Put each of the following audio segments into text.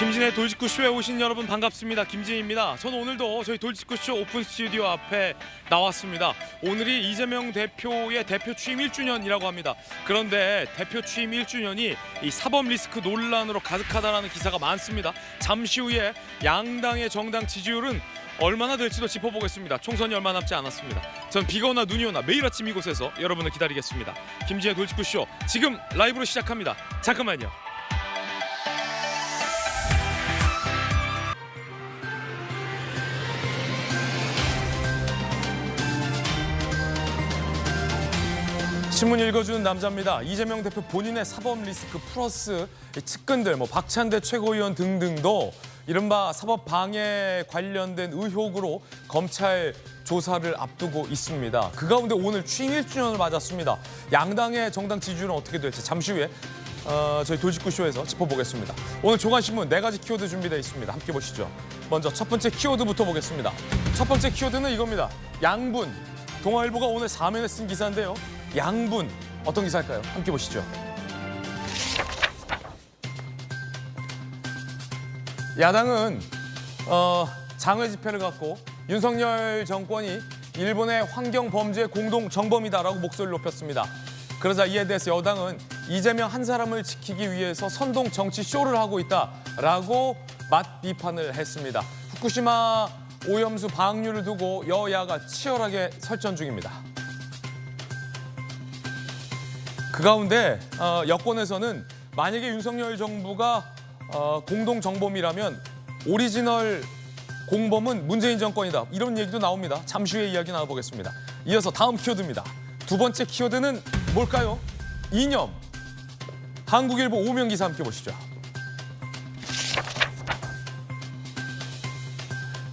김진의 돌직구쇼에 오신 여러분 반갑습니다. 김진입니다. 저는 오늘도 저희 돌직구쇼 오픈 스튜디오 앞에 나왔습니다. 오늘이 이재명 대표의 대표 취임 1주년이라고 합니다. 그런데 대표 취임 1주년이 이 사법 리스크 논란으로 가득하다는 기사가 많습니다. 잠시 후에 양당의 정당 지지율은 얼마나 될지도 짚어보겠습니다. 총선이 얼마 남지 않았습니다. 전 비가 오나 눈이 오나 매일 아침 이곳에서 여러분을 기다리겠습니다. 김진의 돌직구쇼 지금 라이브로 시작합니다. 잠깐만요. 신문 읽어주는 남자입니다. 이재명 대표 본인의 사법 리스크 플러스 측근들, 박찬대 최고위원 등등도 이른바 사법 방해 관련된 의혹으로 검찰 조사를 앞두고 있습니다. 그 가운데 오늘 취임 1주년을 맞았습니다. 양당의 정당 지지율은 어떻게 될지 잠시 후에 저희 돌직구쇼에서 짚어보겠습니다. 오늘 조간신문 4가지 키워드 준비되어 있습니다. 함께 보시죠. 먼저 첫 번째 키워드부터 보겠습니다. 첫 번째 키워드는 이겁니다. 양분. 동아일보가 오늘 4면에 쓴 기사인데요. 양분, 어떤 기사일까요? 함께 보시죠. 야당은 장외 집회를 갖고 윤석열 정권이 일본의 환경 범죄 공동 정범이다라고 목소리를 높였습니다. 그러자 이에 대해서 여당은 이재명 한 사람을 지키기 위해서 선동 정치 쇼를 하고 있다라고 맞비판을 했습니다. 후쿠시마 오염수 방류를 두고 여야가 치열하게 설전 중입니다. 그 가운데 여권에서는 만약에 윤석열 정부가 공동정범이라면 오리지널 공범은 문재인 정권이다. 이런 얘기도 나옵니다. 잠시 후에 이야기 나눠보겠습니다. 이어서 다음 키워드입니다. 두 번째 키워드는 뭘까요? 이념. 한국일보 5면 기사 함께 보시죠.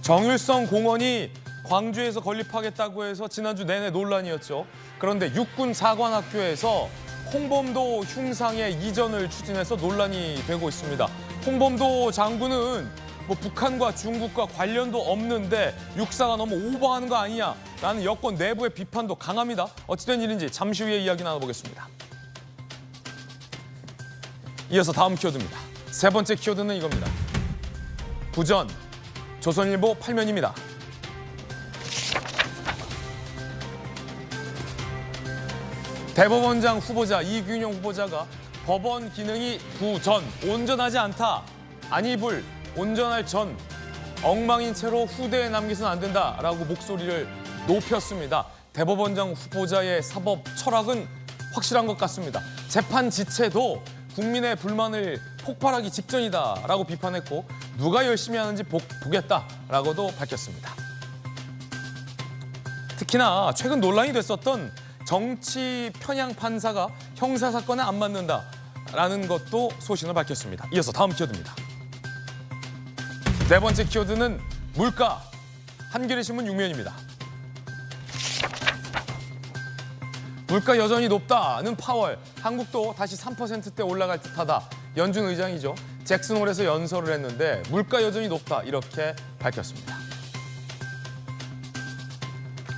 정일성 공원이 광주에서 건립하겠다고 해서 지난주 내내 논란이었죠. 그런데 육군 사관학교에서 홍범도 흉상의 이전을 추진해서 논란이 되고 있습니다. 홍범도 장군은 북한과 중국과 관련도 없는데 육사가 너무 오버하는 거 아니냐라는 여권 내부의 비판도 강합니다. 어찌된 일인지 잠시 후에 이야기 나눠보겠습니다. 이어서 다음 키워드입니다. 세 번째 키워드는 이겁니다. 부전, 조선일보 8면입니다. 대법원장 후보자 이균용 후보자가 법원 기능이 부전, 온전하지 않다, 아니불, 온전할 전, 엉망인 채로 후대에 남겨서는 안 된다라고 목소리를 높였습니다. 대법원장 후보자의 사법 철학은 확실한 것 같습니다. 재판 지체도 국민의 불만을 폭발하기 직전이다라고 비판했고 누가 열심히 하는지 보겠다라고도 밝혔습니다. 특히나 최근 논란이 됐었던 정치 편향 판사가 형사사건에 안 맞는다라는 것도 소신을 밝혔습니다. 이어서 다음 키워드입니다. 네 번째 키워드는 물가. 한겨레신문 6면입니다. 물가 여전히 높다는 파월. 한국도 다시 3%대 올라갈 듯하다. 연준 의장이죠. 잭슨홀에서 연설을 했는데 물가 여전히 높다 이렇게 밝혔습니다.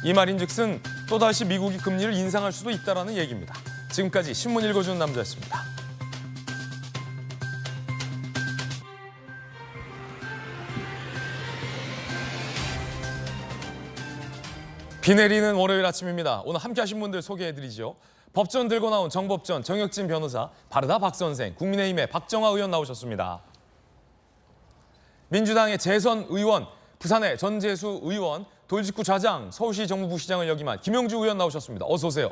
이 말인즉슨 또다시 미국이 금리를 인상할 수도 있다는 얘기입니다. 지금까지 신문 읽어주는 남자였습니다. 비 내리는 월요일 아침입니다. 오늘 함께 하신 분들 소개해드리죠. 법전 들고 나온 정법전 정혁진 변호사, 바르다 박 선생, 국민의힘의 박정화 의원 나오셨습니다. 민주당의 재선 의원, 부산의 전재수 의원, 돌직구 좌장, 서울시 정무부시장을 역임한 김영주 의원 나오셨습니다. 어서 오세요.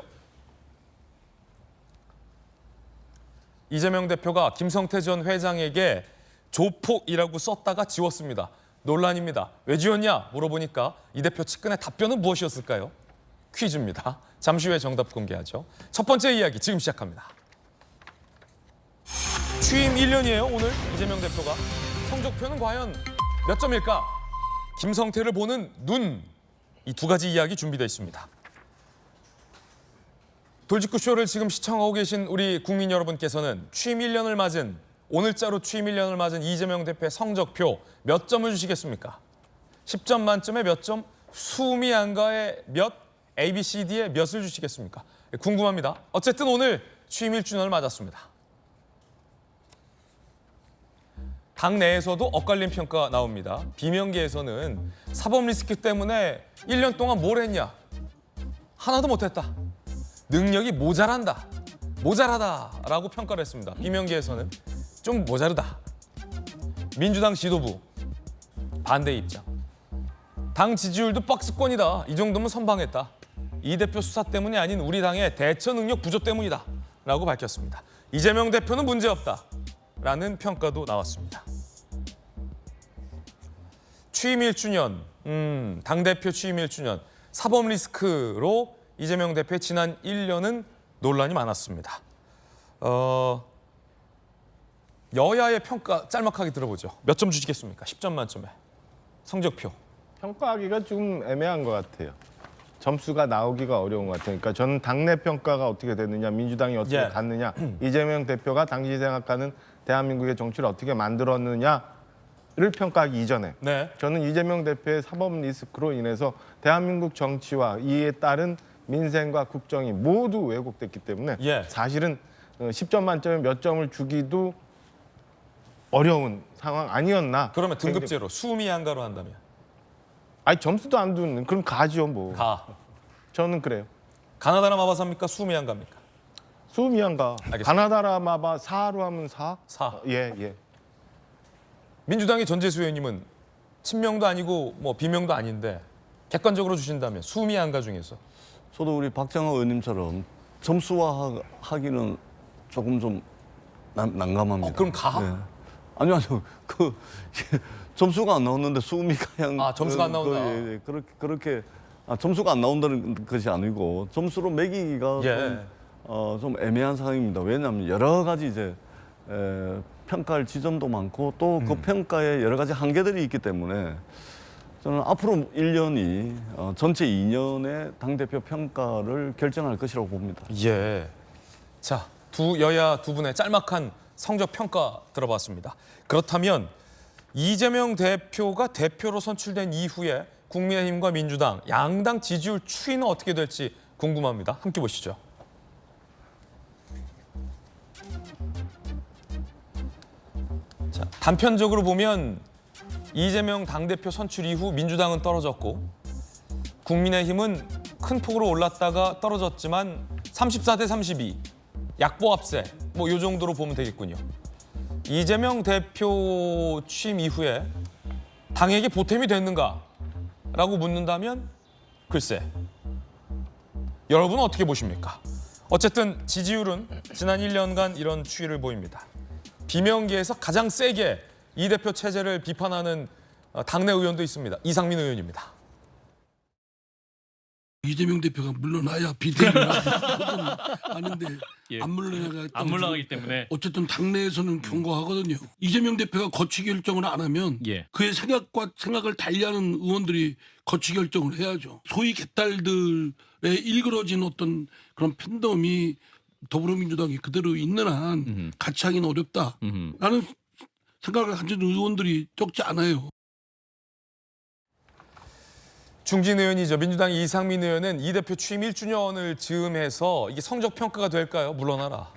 이재명 대표가 김성태 전 회장에게 조폭이라고 썼다가 지웠습니다. 논란입니다. 왜 지웠냐 물어보니까 이 대표 측근의 답변은 무엇이었을까요? 퀴즈입니다. 잠시 후에 정답 공개하죠. 첫 번째 이야기 지금 시작합니다. 취임 1년이에요. 오늘 이재명 대표가. 성적표는 과연 몇 점일까? 김성태를 보는 눈. 이 두 가지 이야기 준비되어 있습니다. 돌직구쇼를 지금 시청하고 계신 우리 국민 여러분께서는 취임 1년을 맞은 오늘자로 취임 1년을 맞은 이재명 대표의 성적표 몇 점을 주시겠습니까? 10점 만점에 몇 점? 수미 안가의 몇? A, B, C, D에 몇을 주시겠습니까? 궁금합니다. 어쨌든 오늘 취임 1주년을 맞았습니다. 당 내에서도 엇갈린 평가 나옵니다. 비명계에서는 사법 리스크 때문에 1년 동안 뭘 했냐? 하나도 못했다. 능력이 모자라다라고 평가를 했습니다. 비명계에서는 좀 모자르다. 민주당 지도부 반대 입장. 당 지지율도 박스권이다. 이 정도면 선방했다. 이 대표 수사 때문이 아닌 우리 당의 대처 능력 부족 때문이다. 라고 밝혔습니다. 이재명 대표는 문제없다. 라는 평가도 나왔습니다. 취임 1주년, 당대표 취임 1주년, 사법 리스크로 이재명 대표의 지난 1년은 논란이 많았습니다. 여야의 평가 짤막하게 들어보죠. 몇 점 주시겠습니까? 10점 만점에. 성적표. 평가하기가 좀 애매한 것 같아요. 점수가 나오기가 어려운 것 같아요. 그러니까 저는 당내 평가가 어떻게 됐느냐, 민주당이 어떻게 갔느냐, 이재명 대표가 당시 생각하는 대한민국의 정치를 어떻게 만들었느냐를 평가하기 이전에 저는 이재명 대표의 사법 리스크로 인해서 대한민국 정치와 이에 따른 민생과 국정이 모두 왜곡됐기 때문에 사실은 10점 만점에 몇 점을 주기도 어려운 상황 아니었나. 그러면 등급제로 수미양가로 한다면? 아니 점수도 안 두는 그럼 가죠 뭐. 가. 저는 그래요. 가나다라 마바사입니까? 수미양가입니까? 수미양가. 가나다라 마바 4로 하면 4? 4. 예. 민주당의 전재수 의원님은 친명도 아니고 뭐 비명도 아닌데 객관적으로 주신다면 수미양가 중에서? 저도 우리 박정호 의원님처럼 점수화하기는 조금 좀 난감합니다. 그럼 가? 네. 아니요. 그 점수가 안 나왔는데 수미가 그냥 점수가 안 나온다. 그렇게 점수가 안 나온다는 것이 아니고 점수로 매기기가 좀 애매한 상황입니다. 왜냐하면 여러 가지 이제 평가할 지점도 많고 또 그 평가에 여러 가지 한계들이 있기 때문에 저는 앞으로 1년이 전체 2년의 당대표 평가를 결정할 것이라고 봅니다. 자, 여야 두 분의 짤막한 성적 평가 들어봤습니다. 그렇다면 이재명 대표가 대표로 선출된 이후에 국민의힘과 민주당 양당 지지율 추이는 어떻게 될지 궁금합니다. 함께 보시죠. 자, 단편적으로 보면 이재명 당대표 선출 이후 민주당은 떨어졌고 국민의힘은 큰 폭으로 올랐다가 떨어졌지만 34대 32, 약보합세 뭐 이 정도로 보면 되겠군요. 이재명 대표 취임 이후에 당에게 보탬이 됐는가라고 묻는다면 글쎄, 여러분은 어떻게 보십니까? 어쨌든 지지율은 지난 1년간 이런 추이를 보입니다. 비명계에서 가장 세게 이 대표 체제를 비판하는 당내 의원도 있습니다. 이상민 의원입니다. 이재명 대표가 물러나야 비대위가 아는데 안 물러나기 때문에 어쨌든 당내에서는 경고하거든요. 이재명 대표가 거취 결정을 안 하면 그의 생각을 달리하는 의원들이 거취 결정을 해야죠. 소위 개딸들의 일그러진 어떤 그런 팬덤이 더불어민주당이 그대로 있는 한 같이 하기는 어렵다라는 생각을 가진 의원들이 적지 않아요. 중진 의원이죠. 민주당 이상민 의원은 이 대표 취임 1주년을 즈음해서 이게 성적 평가가 될까요? 물러나라.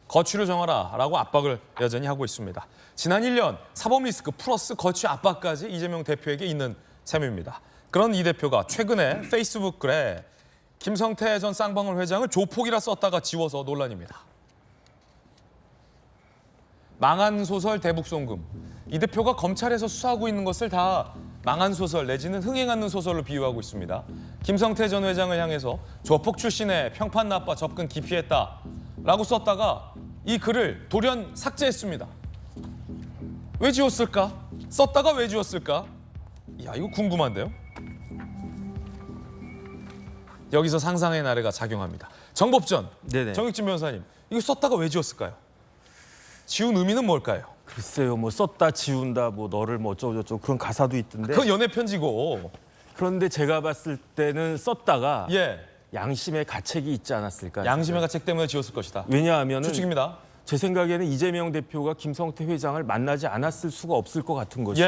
거취를 정하라 라고 압박을 여전히 하고 있습니다. 지난 1년 사법 리스크 플러스 거취 압박까지 이재명 대표에게 있는 셈입니다. 그런 이 대표가 최근에 페이스북 글에 김성태 전 쌍방울 회장을 조폭이라 썼다가 지워서 논란입니다. 망한 소설 대북송금. 이 대표가 검찰에서 수사하고 있는 것을 다 망한 소설 내지는 흥행 않는 소설로 비유하고 있습니다. 김성태 전 회장을 향해서 조폭 출신의 평판 나빠 접근 기피했다라고 썼다가 이 글을 돌연 삭제했습니다. 왜 지웠을까? 썼다가 왜 지웠을까? 야, 이거 궁금한데요? 여기서 상상의 나래가 작용합니다. 정법전, 정익진 변호사님, 이거 썼다가 왜 지웠을까요? 지운 의미는 뭘까요? 글쎄요, 뭐 썼다 지운다, 뭐 너를 뭐 어쩌고저쩌고 그런 가사도 있던데. 그건 연애 편지고. 그런데 제가 봤을 때는 썼다가 양심의 가책이 있지 않았을까. 양심의 가책 때문에 지웠을 것이다. 왜냐하면 추측입니다. 제 생각에는 이재명 대표가 김성태 회장을 만나지 않았을 수가 없을 것 같은 것이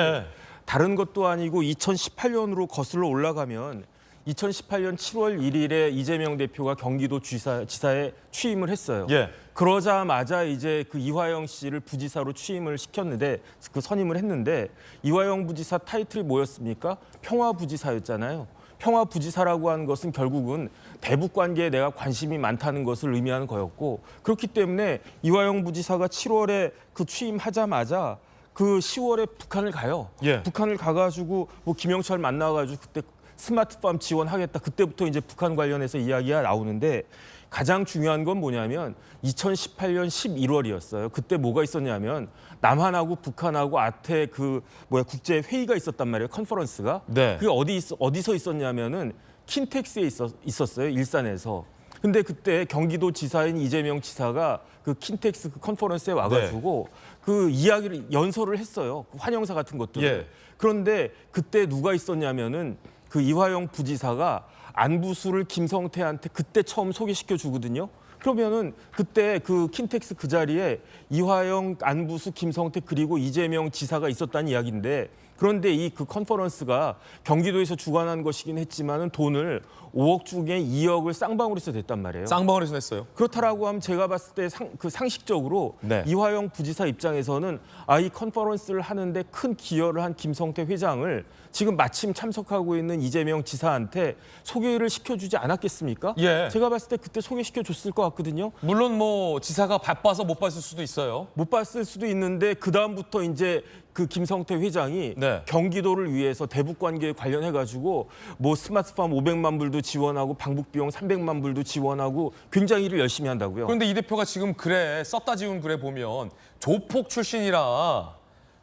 다른 것도 아니고 2018년으로 거슬러 올라가면 2018년 7월 1일에 이재명 대표가 경기도 지사에 취임을 했어요. 그러자마자 이제 그 이화영 씨를 부지사로 취임을 시켰는데 그 선임을 했는데 이화영 부지사 타이틀이 뭐였습니까? 평화부지사였잖아요. 평화부지사라고 하는 것은 결국은 대북 관계에 내가 관심이 많다는 것을 의미하는 거였고 그렇기 때문에 이화영 부지사가 7월에 그 취임하자마자 그 10월에 북한을 가요. 예. 북한을 가가지고 뭐 김영철 만나가지고 그때 스마트팜 지원하겠다. 그때부터 이제 북한 관련해서 이야기가 나오는데 가장 중요한 건 뭐냐면 2018년 11월이었어요. 그때 뭐가 있었냐면 남한하고 북한하고 아태 국제 회의가 있었단 말이에요. 컨퍼런스가. 네. 그게 어디서 있었냐면은 킨텍스에 있었어요. 일산에서. 근데 그때 경기도 지사인 이재명 지사가 그 킨텍스 그 컨퍼런스에 와가지고 그 이야기를 연설을 했어요. 그 환영사 같은 것들을. 예. 그런데 그때 누가 있었냐면은 그 이화영 부지사가 안부수를 김성태한테 그때 처음 소개시켜 주거든요. 그러면은 그때 그 킨텍스 그 자리에 이화영, 안부수, 김성태 그리고 이재명 지사가 있었다는 이야기인데 그런데 이 그 컨퍼런스가 경기도에서 주관한 것이긴 했지만은 돈을 5억 중에 2억을 쌍방울에서 냈단 말이에요. 쌍방울에서 냈어요. 그렇다라고 하면 제가 봤을 때 상식적으로 네. 이화영 부지사 입장에서는 이 컨퍼런스를 하는데 큰 기여를 한 김성태 회장을 지금 마침 참석하고 있는 이재명 지사한테 소개를 시켜주지 않았겠습니까? 예. 제가 봤을 때 그때 소개시켜줬을 것 같거든요. 물론 뭐 지사가 바빠서 못 봤을 수도 있어요. 못 봤을 수도 있는데 그 다음부터 이제 그 김성태 회장이 네. 경기도를 위해서 대북 관계에 관련해 가지고 뭐 스마트팜 500만 불도 지원하고 방북 비용 300만 불도 지원하고 굉장히 일을 열심히 한다고요. 그런데 이 대표가 지금 글에 썼다 지운 글에 보면 조폭 출신이라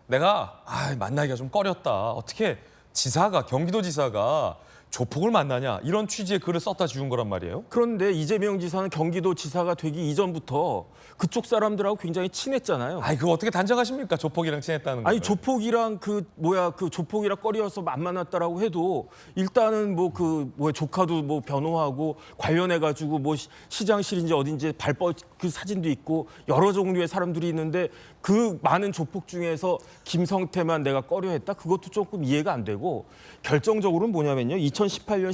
내가 만나기가 좀 꺼렸다. 어떻게 지사가 경기도지사가 조폭을 만나냐 이런 취지의 글을 썼다 지운 거란 말이에요. 그런데 이재명 지사는 경기도 지사가 되기 이전부터 그쪽 사람들하고 굉장히 친했잖아요. 그거 어떻게 단정하십니까? 조폭이랑 친했다는 거. 아니 조폭이랑 그 조폭이랑 꺼리어서 안 만났다라고 해도 일단은 조카도 뭐 변호하고 관련해 가지고 뭐 시장실인지 어딘지 발뻗 그 사진도 있고 여러 종류의 사람들이 있는데 그 많은 조폭 중에서 김성태만 내가 꺼려했다 그것도 조금 이해가 안 되고 결정적으로는 뭐냐면요 2018년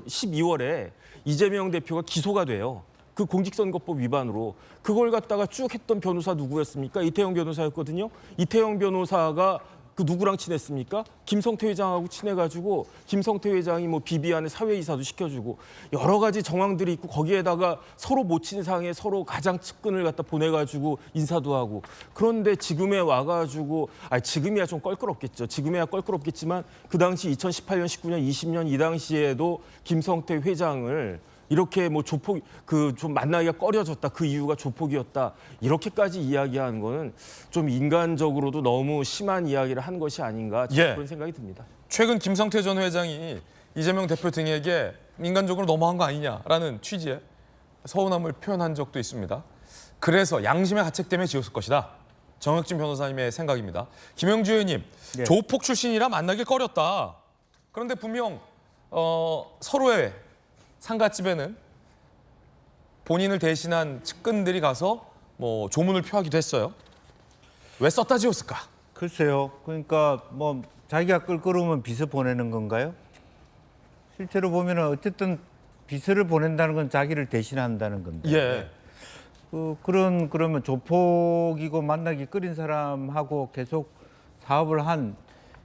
12월에 이재명 대표가 기소가 돼요. 그 공직선거법 위반으로 그걸 갖다가 쭉 했던 변호사 누구였습니까? 이태영 변호사였거든요. 이태영 변호사가 그 누구랑 친했습니까? 김성태 회장하고 친해가지고 김성태 회장이 뭐 비비안의 사회이사도 시켜주고 여러 가지 정황들이 있고 거기에다가 서로 못 친 상에 서로 가장 측근을 갖다 보내가지고 인사도 하고 그런데 지금에 와가지고 지금이야 좀 껄끄럽겠죠. 지금이야 껄끄럽겠지만 그 당시 2018년, 19년, 20년 이 당시에도 김성태 회장을 이렇게 뭐 조폭 좀 만나기가 꺼려졌다 그 이유가 조폭이었다 이렇게까지 이야기하는 거는 좀 인간적으로도 너무 심한 이야기를 한 것이 아닌가 그런 생각이 듭니다. 최근 김성태 전 회장이 이재명 대표 등에게 인간적으로 너무한 거 아니냐라는 취지의 서운함을 표현한 적도 있습니다. 그래서 양심의 가책 때문에 지었을 것이다. 정혁진 변호사님의 생각입니다. 김영주 의원님, 조폭 출신이라 만나기 꺼렸다. 그런데 분명 서로의 상가집에는 본인을 대신한 측근들이 가서 뭐 조문을 표하기도 했어요. 왜 썼다 지웠을까? 글쎄요. 그러니까 뭐 자기가 껄끄러우면 빚을 보내는 건가요? 실제로 보면은 어쨌든 빚을 보낸다는 건 자기를 대신한다는 건데. 예. 그러면 조폭이고 만나기 꺼린 사람하고 계속 사업을 한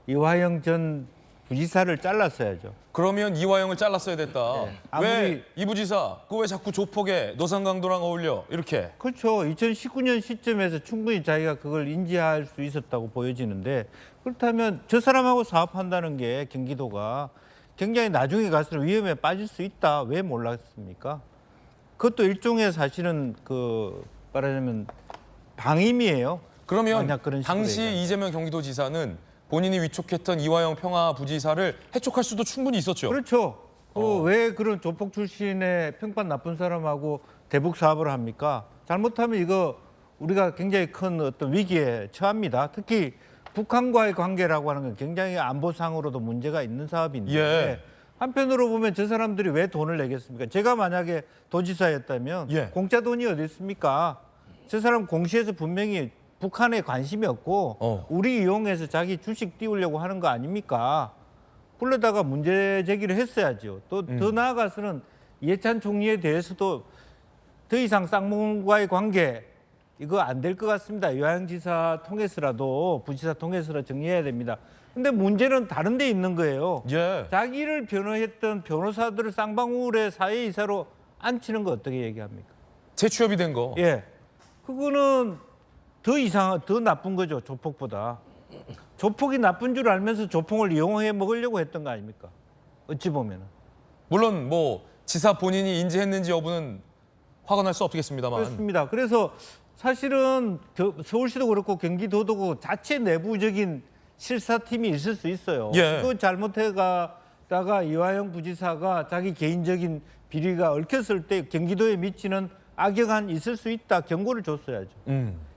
이화영 전 부지사를 잘랐어야죠. 그러면 이화영을 잘랐어야 됐다. 네. 왜 이 부지사? 왜 자꾸 조폭에 노상강도랑 어울려? 이렇게. 그렇죠. 2019년 시점에서 충분히 자기가 그걸 인지할 수 있었다고 보여지는데 그렇다면 저 사람하고 사업한다는 게 경기도가 굉장히 나중에 갈수록 위험에 빠질 수 있다. 왜 몰랐습니까? 그것도 일종의 사실은 말하자면 방임이에요. 그러면 만약 그런 식으로 당시 얘기하면. 이재명 경기도지사는 본인이 위촉했던 이화영 평화부지사를 해촉할 수도 충분히 있었죠. 그렇죠. 왜 그런 조폭 출신의 평판 나쁜 사람하고 대북 사업을 합니까? 잘못하면 이거 우리가 굉장히 큰 어떤 위기에 처합니다. 특히 북한과의 관계라고 하는 건 굉장히 안보상으로도 문제가 있는 사업인데 예. 한편으로 보면 저 사람들이 왜 돈을 내겠습니까? 제가 만약에 도지사였다면 예. 공짜 돈이 어디 있습니까? 저 사람 공시에서 분명히 북한에 관심이 없고 우리 이용해서 자기 주식 띄우려고 하는 거 아닙니까? 불러다가 문제 제기를 했어야죠. 또 더 나아가서는 이해찬 총리에 대해서도 더 이상 쌍방울과의 관계 이거 안 될 것 같습니다. 이화영 통해서라도 부지사 통해서라도 정리해야 됩니다. 근데 문제는 다른 데 있는 거예요. 예. 자기를 변호했던 변호사들을 쌍방울의 사회이사로 앉히는 거 어떻게 얘기합니까? 재취업이 된 거. 예. 그거는 더 나쁜 거죠. 조폭보다. 조폭이 나쁜 줄 알면서 조폭을 이용해 먹으려고 했던 거 아닙니까? 어찌 보면은. 물론 뭐 지사 본인이 인지했는지 여부는 확언할 수 없겠습니다만. 그렇습니다. 그래서 사실은 서울시도 그렇고 경기도도 그렇고 자체 내부적인 실사팀이 있을 수 있어요. 예. 그거 잘못해가다가 이화영 부지사가 자기 개인적인 비리가 얽혔을 때 경기도에 미치는 악영향이 있을 수 있다. 경고를 줬어야죠.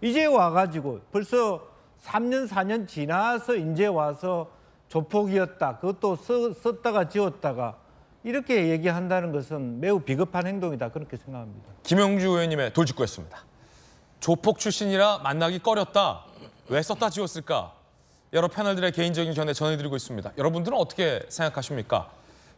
이제 와가지고 벌써 3년, 4년 지나서 이제 와서 조폭이었다. 그것도 썼다가 지웠다가 이렇게 얘기한다는 것은 매우 비겁한 행동이다. 그렇게 생각합니다. 김영주 의원님의 돌직구였습니다. 조폭 출신이라 만나기 꺼렸다. 왜 썼다 지웠을까? 여러 패널들의 개인적인 견해 전해드리고 있습니다. 여러분들은 어떻게 생각하십니까?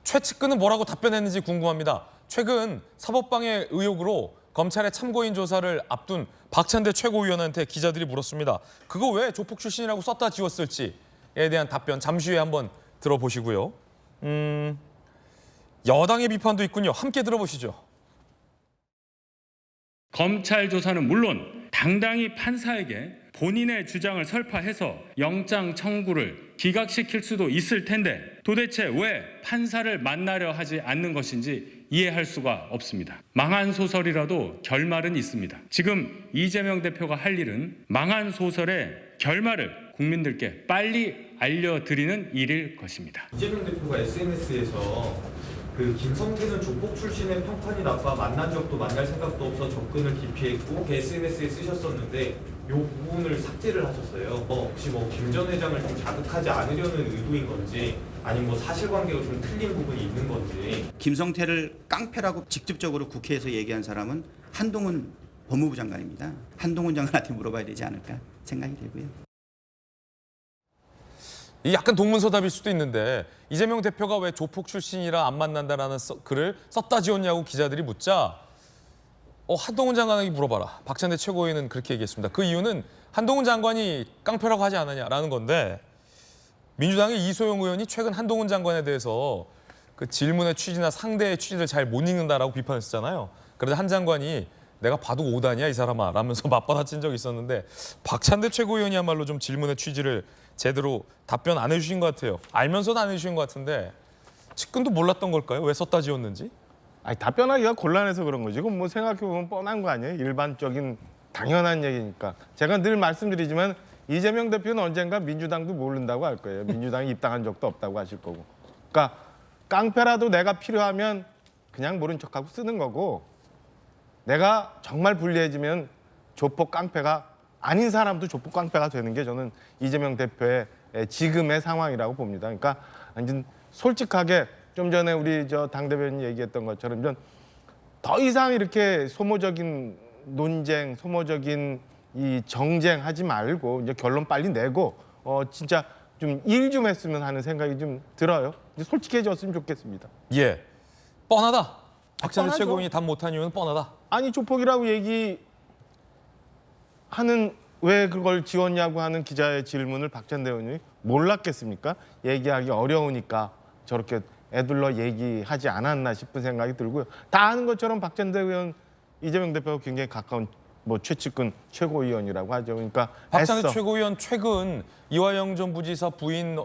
최 측근은 뭐라고 답변했는지 궁금합니다. 최근 사법방해 의혹으로 검찰의 참고인 조사를 앞둔 박찬대 최고위원한테 기자들이 물었습니다. 그거 왜 조폭 출신이라고 썼다 지웠을지에 대한 답변 잠시 후에 한번 들어보시고요. 여당의 비판도 있군요. 함께 들어보시죠. 검찰 조사는 물론 당당히 판사에게 본인의 주장을 설파해서 영장 청구를 기각시킬 수도 있을 텐데 도대체 왜 판사를 만나려 하지 않는 것인지 이해할 수가 없습니다. 망한 소설이라도 결말은 있습니다. 지금 이재명 대표가 할 일은 망한 소설의 결말을 국민들께 빨리 알려드리는 일일 것입니다. 이재명 대표가 SNS에서 김성태는 조폭 출신의 평판이 나빠 만난 적도 만날 생각도 없어 접근을 기피했고 SNS에 쓰셨었는데 이 부분을 삭제를 하셨어요. 혹시 김 전 회장을 좀 자극하지 않으려는 의도인 건지 아니면 사실관계가 좀 틀린 부분이 있는 건지. 김성태를 깡패라고 직접적으로 국회에서 얘기한 사람은 한동훈 법무부 장관입니다. 한동훈 장관한테 물어봐야 되지 않을까 생각이 되고요. 이 약간 동문서답일 수도 있는데 이재명 대표가 왜 조폭 출신이라 안 만난다라는 글을 썼다 지웠냐고 기자들이 묻자 한동훈 장관에게 물어봐라. 박찬대 최고위원은 그렇게 얘기했습니다. 그 이유는 한동훈 장관이 깡패라고 하지 않았냐라는 건데 민주당의 이소영 의원이 최근 한동훈 장관에 대해서 그 질문의 취지나 상대의 취지를 잘 못 읽는다라고 비판했었잖아요. 그래서 한 장관이 내가 봐도 오다니야 이 사람아 라면서 맞받아친 적이 있었는데 박찬대 최고위원이야말로 좀 질문의 취지를 제대로 답변 안 해주신 것 같아요. 알면서도 안 해주신 것 같은데 측근도 몰랐던 걸까요? 왜 썼다 지웠는지? 아니, 답변하기가 곤란해서 그런 거지. 이건 생각해보면 뻔한 거 아니에요? 일반적인 당연한 얘기니까. 제가 늘 말씀드리지만 이재명 대표는 언젠가 민주당도 모른다고 할 거예요. 민주당이 입당한 적도 없다고 하실 거고. 그러니까 깡패라도 내가 필요하면 그냥 모른 척하고 쓰는 거고 내가 정말 불리해지면 조폭 깡패가 아닌 사람도 조폭 깡패가 되는 게 저는 이재명 대표의 지금의 상황이라고 봅니다. 그러니까 완전 솔직하게 좀 전에 우리 당 대변인이 얘기했던 것처럼 더 이상 이렇게 소모적인 논쟁, 소모적인 이 정쟁하지 말고 이제 결론 빨리 내고 진짜 좀 일 좀 했으면 하는 생각이 좀 들어요. 이제 솔직해졌으면 좋겠습니다. 예, 뻔하다. 박찬대 뻔하죠. 최고위원이 답 못한 이유는 뻔하다. 아니 조폭이라고 얘기하는 왜 그걸 지웠냐고 하는 기자의 질문을 박찬대 의원이 몰랐겠습니까? 얘기하기 어려우니까 저렇게 애둘러 얘기하지 않았나 싶은 생각이 들고요. 다 아는 것처럼 박찬대 의원 이재명 대표가 굉장히 가까운 최측근 최고위원이라고 하죠. 그러니까 박찬대 최고위원 최근 이화영 전 부지사 부인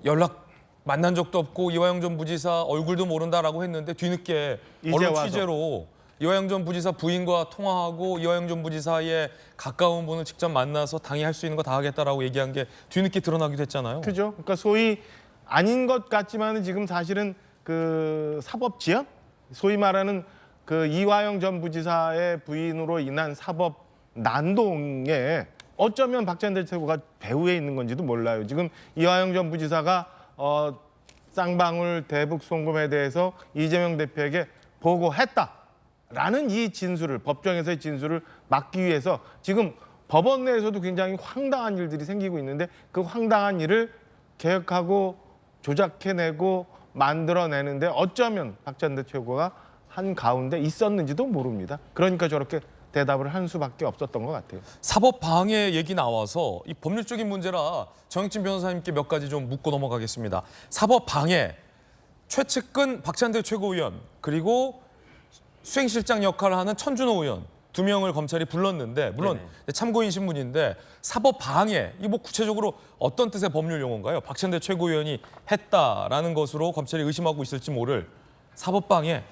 연락 만난 적도 없고 이화영 전 부지사 얼굴도 모른다라고 했는데 뒤늦게 언론 취재로 이화영 전 부지사 부인과 통화하고 이화영 전 부지사의 가까운 분을 직접 만나서 당이 할 수 있는 거 다 하겠다라고 얘기한 게 뒤늦게 드러나기도 했잖아요. 그죠? 그러니까 소위 아닌 것 같지만은 지금 사실은 그 사법 지연, 소위 말하는 그 이화영 전 부지사의 부인으로 인한 사법 난동에 어쩌면 박찬대 최고가 배후에 있는 건지도 몰라요. 지금 이화영 전 부지사가 쌍방울 대북 송금에 대해서 이재명 대표에게 보고했다라는 이 진술을 법정에서의 진술을 막기 위해서 지금 법원 내에서도 굉장히 황당한 일들이 생기고 있는데 그 황당한 일을 개혁하고 조작해내고 만들어내는데 어쩌면 박찬대 최고가 한 가운데 있었는지도 모릅니다. 그러니까 저렇게 대답을 한 수밖에 없었던 것 같아요. 사법 방해 얘기 나와서 이 법률적인 문제라 정익진 변호사님께 몇 가지 좀 묻고 넘어가겠습니다. 사법 방해, 최측근 박찬대 최고위원 그리고 수행실장 역할을 하는 천준호 의원 2명을 검찰이 불렀는데 물론 참고인 신문인데 사법 방해 이 뭐 구체적으로 어떤 뜻의 법률 용어인가요? 박찬대 최고위원이 했다라는 것으로 검찰이 의심하고 있을지 모를 사법 방해.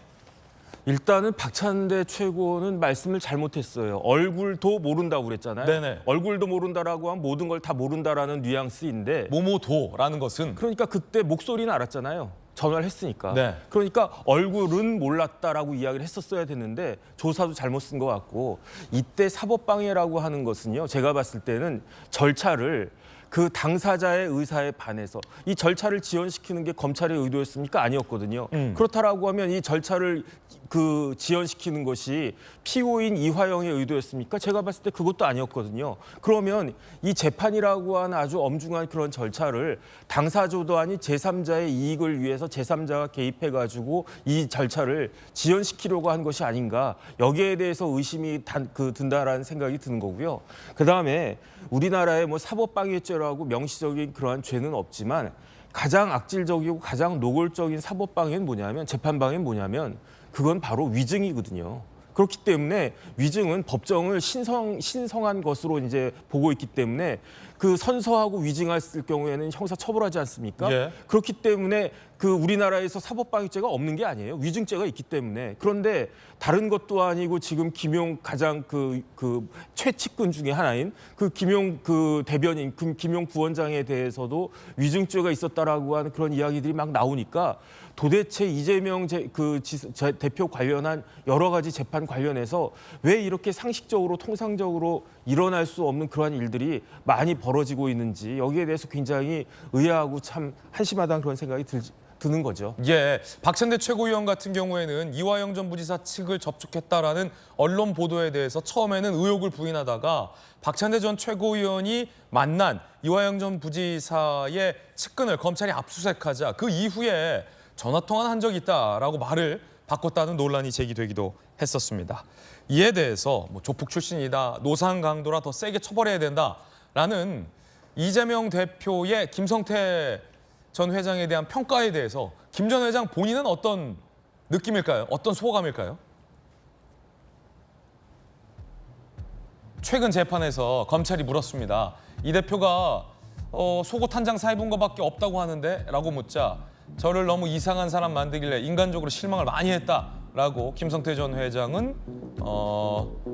일단은 박찬대 최고는 말씀을 잘못했어요. 얼굴도 모른다고 그랬잖아요. 네네. 얼굴도 모른다라고 하면 모든 걸 다 모른다라는 뉘앙스인데 모모도라는 것은 그러니까 그때 목소리는 알았잖아요. 전화를 했으니까. 네. 그러니까 얼굴은 몰랐다라고 이야기를 했었어야 됐는데 조사도 잘못 쓴 것 같고 이때 사법방해라고 하는 것은요. 제가 봤을 때는 절차를 그 당사자의 의사에 반해서 이 절차를 지연시키는 게 검찰의 의도였습니까? 아니었거든요. 그렇다라고 하면 이 절차를 그 지연시키는 것이 피고인 이화영의 의도였습니까? 제가 봤을 때 그것도 아니었거든요. 그러면 이 재판이라고 하는 아주 엄중한 그런 절차를 당사자도 아닌 제3자의 이익을 위해서 제3자가 개입해가지고 이 절차를 지연시키려고 한 것이 아닌가. 여기에 대해서 의심이 든다라는 생각이 드는 거고요. 그다음에 우리나라에 뭐 사법방해죄라고 명시적인 그러한 죄는 없지만 가장 악질적이고 가장 노골적인 사법방해는 뭐냐면 재판방해는 뭐냐면 그건 바로 위증이거든요. 그렇기 때문에 위증은 법정을 신성한 것으로 이제 보고 있기 때문에 그 선서하고 위증했을 경우에는 형사 처벌하지 않습니까? 예. 그렇기 때문에 그 우리나라에서 사법방해죄가 없는 게 아니에요. 위증죄가 있기 때문에. 그런데 다른 것도 아니고 지금 김용 가장 그 최측근 중에 하나인 그 김용 그 대변인 김용 부원장에 대해서도 위증죄가 있었다라고 하는 그런 이야기들이 막 나오니까 도대체 이재명 대표 관련한 여러 가지 재판 관련해서 왜 이렇게 상식적으로 통상적으로 일어날 수 없는 그러한 일들이 많이 벌어지고 있는지 여기에 대해서 굉장히 의아하고 참 한심하다는 그런 생각이 드는 거죠. 예, 박찬대 최고위원 같은 경우에는 이화영 전 부지사 측을 접촉했다라는 언론 보도에 대해서 처음에는 의혹을 부인하다가 박찬대 전 최고위원이 만난 이화영 전 부지사의 측근을 검찰이 압수수색하자 그 이후에 전화통화를 한 적이 있다라고 말을 바꿨다는 논란이 제기되기도 했었습니다. 이에 대해서 뭐 조폭 출신이다, 노상 강도라 더 세게 처벌해야 된다라는 이재명 대표의 김성태 전 회장에 대한 평가에 대해서 김 전 회장 본인은 어떤 느낌일까요? 어떤 소감일까요? 최근 재판에서 검찰이 물었습니다. 이 대표가 속옷 한 장 사입은 것밖에 없다고 하는데? 라고 묻자 저를 너무 이상한 사람 만들길래 인간적으로 실망을 많이 했다라고 김성태 전 회장은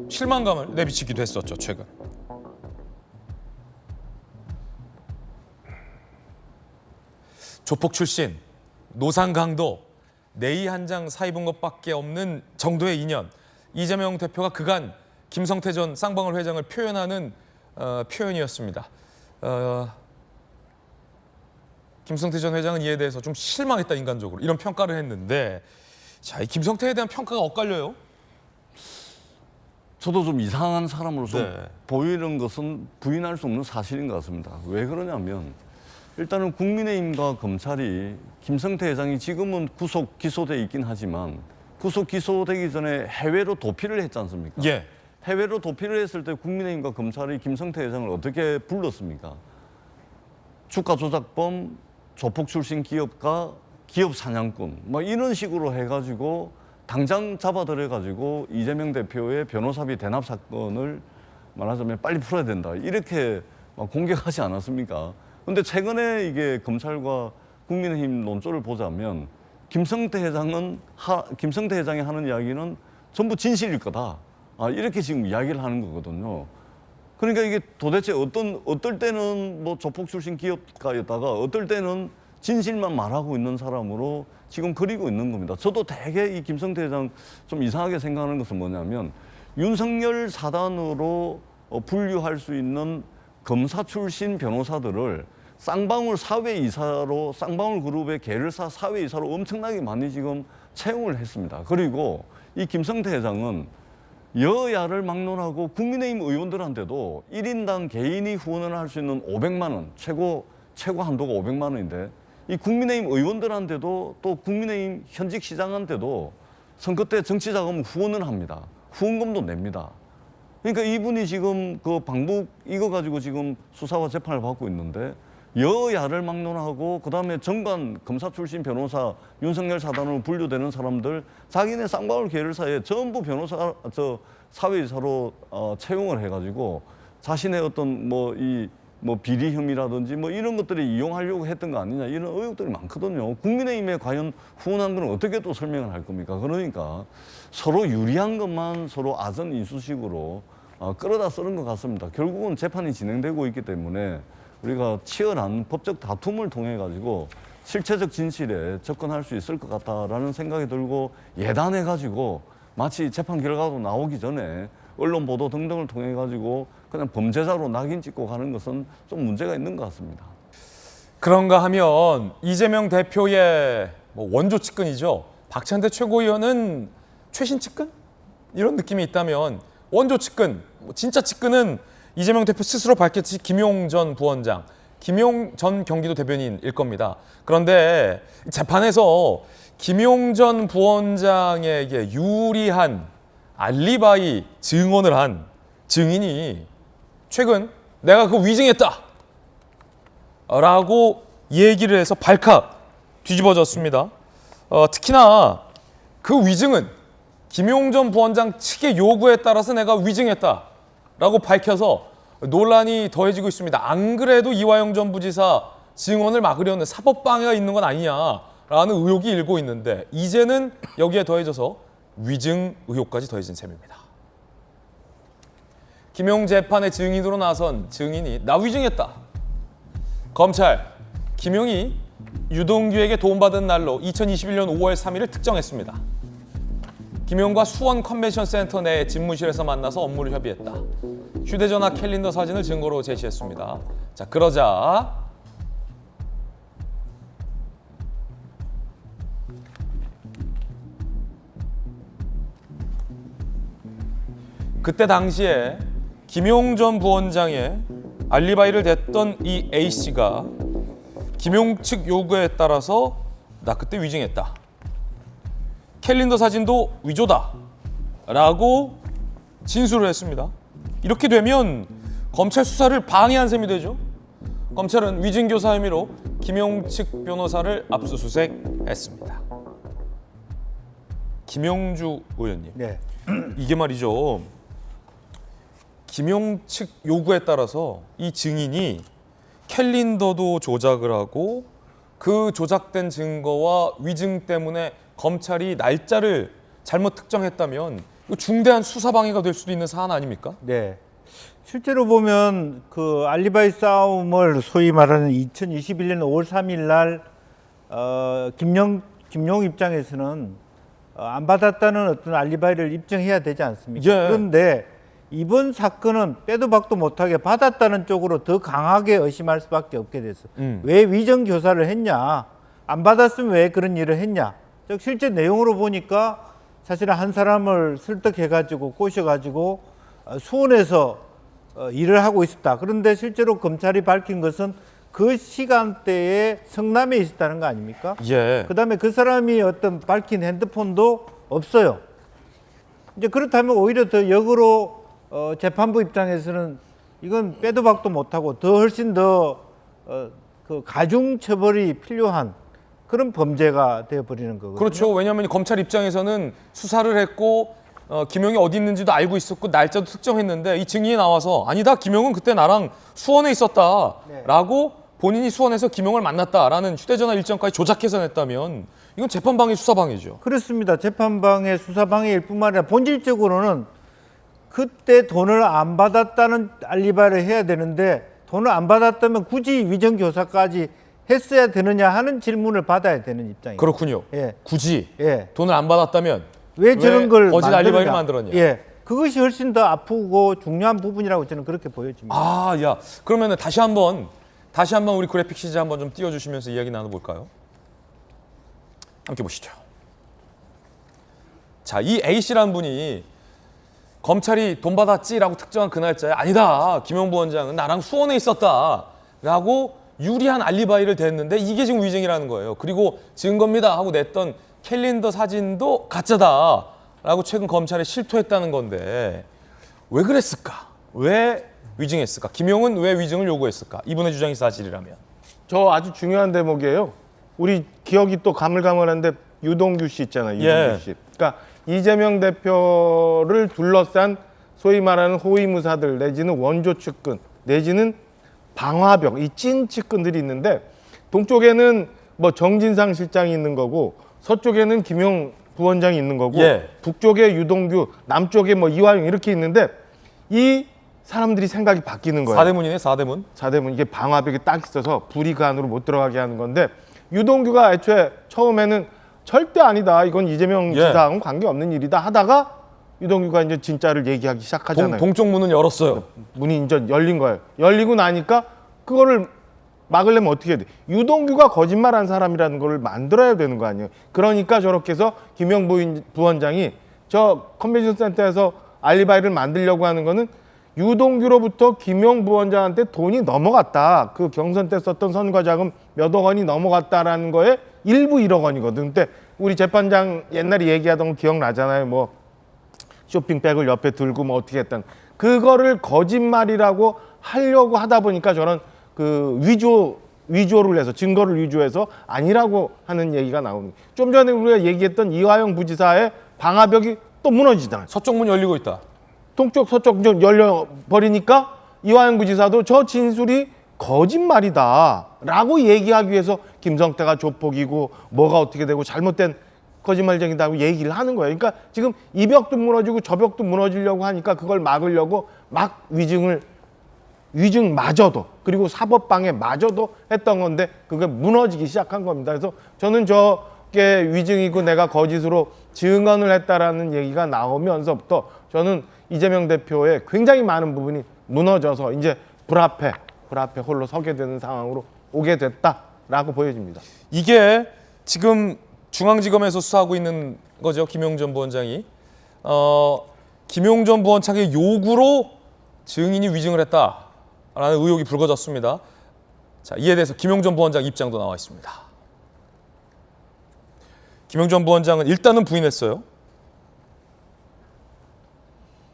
실망감을 내비치기도 했었죠, 최근. 조폭 출신, 노상 강도, 네이 한 장 사입은 것밖에 없는 정도의 인연. 이재명 대표가 그간 김성태 전 쌍방울 회장을 표현하는 표현이었습니다. 김성태 전 회장은 이에 대해서 좀 실망했다, 인간적으로. 이런 평가를 했는데 자, 이 김성태에 대한 평가가 엇갈려요. 저도 좀 이상한 사람으로서 보이는 것은 부인할 수 없는 사실인 것 같습니다. 왜 그러냐면 일단은 국민의힘과 검찰이 김성태 회장이 지금은 구속 기소돼 있긴 하지만 구속 기소되기 전에 해외로 도피를 했지 않습니까? 예. 해외로 도피를 했을 때 국민의힘과 검찰이 김성태 회장을 어떻게 불렀습니까? 주가 조작범, 조폭 출신 기업가, 기업 사냥꾼 뭐 이런 식으로 해가지고 당장 잡아들여가지고 이재명 대표의 변호사비 대납 사건을 말하자면 빨리 풀어야 된다 이렇게 막 공격하지 않았습니까? 근데 최근에 이게 검찰과 국민의힘 논조를 보자면 김성태 회장이 하는 이야기는 전부 진실일 거다. 이렇게 지금 이야기를 하는 거거든요. 그러니까 이게 도대체 어떨 때는 뭐 조폭 출신 기업가였다가 어떨 때는 진실만 말하고 있는 사람으로 지금 그리고 있는 겁니다. 저도 되게 이 김성태 회장 좀 이상하게 생각하는 것은 뭐냐면 윤석열 사단으로 분류할 수 있는 검사 출신 변호사들을 쌍방울 사회이사로 쌍방울 그룹의 계열사 사회이사로 엄청나게 많이 지금 채용을 했습니다. 그리고 이 김성태 회장은 여야를 막론하고 국민의힘 의원들한테도 1인당 개인이 후원을 할 수 있는 500만 원, 최고 한도가 500만 원인데 이 국민의힘 의원들한테도 또 국민의힘 현직 시장한테도 선거 때 정치 자금 후원을 합니다. 후원금도 냅니다. 그러니까 이분이 지금 그 방북 이거 가지고 지금 수사와 재판을 받고 있는데 여야를 막론하고 그다음에 정관 검사 출신 변호사 윤석열 사단으로 분류되는 사람들 자기네 쌍방울 계열사에 전부 변호사 사회이사로 채용을 해가지고 자신의 어떤 뭐 비리 혐의라든지 뭐 이런 것들을 이용하려고 했던 거 아니냐 이런 의혹들이 많거든요. 국민의힘에 과연 후원한 건 어떻게 또 설명을 할 겁니까? 그러니까 서로 유리한 것만 서로 아전 인수식으로 끌어다 쓰는 것 같습니다. 결국은 재판이 진행되고 있기 때문에 우리가 치열한 법적 다툼을 통해 가지고 실체적 진실에 접근할 수 있을 것 같다라는 생각이 들고 예단해 가지고 마치 재판 결과도 나오기 전에 언론 보도 등등을 통해 가지고 그냥 범죄자로 낙인 찍고 가는 것은 좀 문제가 있는 것 같습니다. 그런가 하면 이재명 대표의 뭐 원조 측근이죠. 박찬대 최고위원은 최신 측근? 이런 느낌이 있다면 원조 측근, 진짜 측근은 이재명 대표 스스로 밝혔듯이 김용 전 부원장, 김용 전 경기도 대변인일 겁니다. 그런데 재판에서 김용 전 부원장에게 유리한 알리바이 증언을 한 증인이 최근 내가 그거 위증했다 라고 얘기를 해서 발칵 뒤집어졌습니다. 특히나 그 위증은 김용 전 부원장 측의 요구에 따라서 내가 위증했다 라고 밝혀서 논란이 더해지고 있습니다. 안 그래도 이화영 전 부지사 증언을 막으려는 사법방해가 있는 건 아니냐라는 의혹이 일고 있는데 이제는 여기에 더해져서 위증 의혹까지 더해진 셈입니다. 김용 재판의 증인으로 나선 증인이 나 위증했다. 검찰, 김용이 유동규에게 도움받은 날로 2021년 5월 3일을 특정했습니다. 김용과 수원 컨벤션 센터 내 집무실에서 만나서 업무를 협의했다. 휴대전화 캘린더 사진을 증거로 제시했습니다. 자, 그러자 그때 당시에 김용 전 부원장의 알리바이를 댔던 이 A씨가 김용 측 요구에 따라서 나 그때 위증했다. 캘린더 사진도 위조다 라고 진술을 했습니다. 이렇게 되면 검찰 수사를 방해한 셈이 되죠. 검찰은 위증교사 혐의로 김용 측 변호사를 압수수색했습니다. 김용주 의원님, 네. 이게 말이죠. 김용 측 요구에 따라서 이 증인이 캘린더도 조작을 하고 그 조작된 증거와 위증 때문에 검찰이 날짜를 잘못 특정했다면 이거 중대한 수사 방해가 될 수도 있는 사안 아닙니까? 네. 실제로 보면 그 알리바이 싸움을 소위 말하는 2021년 5월 3일 날 김용 입장에서는 안 받았다는 어떤 알리바이를 입증해야 되지 않습니까? 예. 그런데 이번 사건은 빼도 박도 못하게 받았다는 쪽으로 더 강하게 의심할 수밖에 없게 됐어. 왜 위정 교사를 했냐? 안 받았으면 왜 그런 일을 했냐? 즉 실제 내용으로 보니까 사실은 한 사람을 설득해가지고 꼬셔가지고 수원에서 일을 하고 있었다. 그런데 실제로 검찰이 밝힌 것은 그 시간대에 성남에 있었다는 거 아닙니까? 예. 그다음에 그 사람이 어떤 밝힌 핸드폰도 없어요. 이제 그렇다면 오히려 더 역으로 재판부 입장에서는 이건 빼도 박도 못하고 더 훨씬 더 그 가중 처벌이 필요한 그런 범죄가 되어버리는 거거든요. 그렇죠. 왜냐하면 검찰 입장에서는 수사를 했고 김용이 어디 있는지도 알고 있었고 날짜도 특정했는데 이 증인이 나와서 아니다. 김용은 그때 나랑 수원에 있었다라고 본인이 수원에서 김용을 만났다라는 휴대전화 일정까지 조작해서 냈다면 이건 재판방해 수사방해죠. 그렇습니다. 재판방해 수사방해일 뿐만 아니라 본질적으로는 그때 돈을 안 받았다는 알리바이를 해야 되는데 돈을 안 받았다면 굳이 위정교사까지 했어야 되느냐 하는 질문을 받아야 되는 입장이에요. 그렇군요. 예. 굳이 예. 돈을 안 받았다면 왜 저런 걸 거짓 알리바이를 만들었냐. 예. 그것이 훨씬 더 아프고 중요한 부분이라고 저는 그렇게 보여집니다. 아, 야. 그러면은 다시 한번 우리 그래픽 시즈 한번 좀 띄워주시면서 이야기 나눠볼까요? 함께 보시죠. 자, 이 A씨라는 분이 검찰이 돈 받았지라고 특정한 그 날짜에 아니다. 김용 부원장은 나랑 수원에 있었다라고 유리한 알리바이를 댔는데 이게 지금 위증이라는 거예요. 그리고 증거입니다 하고 냈던 캘린더 사진도 가짜다라고 최근 검찰에 실토했다는 건데 왜 그랬을까? 왜 위증했을까? 김용은 왜 위증을 요구했을까? 이분의 주장이 사실이라면. 저 아주 중요한 대목이에요. 우리 기억이 또 가물가물한데 유동규 씨 있잖아요. 유동규 씨. 그러니까 이재명 대표를 둘러싼 소위 말하는 호위무사들 내지는 원조 측근 내지는 방화벽, 이 찐 측근들이 있는데 동쪽에는 뭐 정진상 실장이 있는 거고 서쪽에는 김용 부원장이 있는 거고 북쪽에 유동규, 남쪽에 뭐 이화영 이렇게 있는데 이 사람들이 생각이 바뀌는 거예요. 4대문이네, 4대문. 4대문. 이게 방화벽이 딱 있어서 불이 그 안으로 못 들어가게 하는 건데 유동규가 애초에 처음에는 절대 아니다. 이건 이재명 지사하고는 관계없는 일이다 하다가 유동규가 이제 진짜를 얘기하기 시작하잖아요. 동쪽 문은 열었어요. 문이 이제 열린 거예요. 열리고 나니까 그거를 막으려면 어떻게 해야 돼? 유동규가 거짓말한 사람이라는 걸 만들어야 되는 거 아니에요. 그러니까 저렇게 해서 김용 부원장이 저 컨벤션 센터에서 알리바이를 만들려고 하는 거는 유동규로부터 김용 부원장한테 돈이 넘어갔다. 그 경선 때 썼던 선거자금 몇억 원이 넘어갔다라는 거에 일부 1억 원이거든. 근데 우리 재판장 옛날에 얘기하던 거 기억나잖아요. 뭐 쇼핑백을 옆에 들고 뭐 어떻게 했다는. 그거를 거짓말이라고 하려고 하다 보니까 저는 그 위조를 해서 증거를 위조해서 아니라고 하는 얘기가 나오는 거예요. 좀 전에 우리가 얘기했던 이화영 부지사의 방화벽이 또 무너지잖아요. 서쪽 문 열리고 있다. 동쪽 서쪽 좀 열려버리니까 이화영 부지사도 저 진술이 거짓말이다라고 얘기하기 위해서 김성태가 조폭이고 뭐가 어떻게 되고 잘못된 거짓말쟁이다고 얘기를 하는 거예요. 그러니까 지금 이 벽도 무너지고 저 벽도 무너지려고 하니까 그걸 막으려고 막 위증마저도 그리고 사법방해마저도 했던 건데 그게 무너지기 시작한 겁니다. 그래서 저는 저게 위증이고 내가 거짓으로 증언을 했다라는 얘기가 나오면서부터 저는 이재명 대표의 굉장히 많은 부분이 무너져서 이제 불 앞에 홀로 서게 되는 상황으로 오게 됐다라고 보여집니다. 이게 지금 중앙지검에서 수사하고 있는 거죠. 김용 전 부원장이. 김용 전 부원장의 요구로 증인이 위증을 했다라는 의혹이 불거졌습니다. 자, 이에 대해서 김용 전 부원장 입장도 나와 있습니다. 김용 전 부원장은 일단은 부인했어요.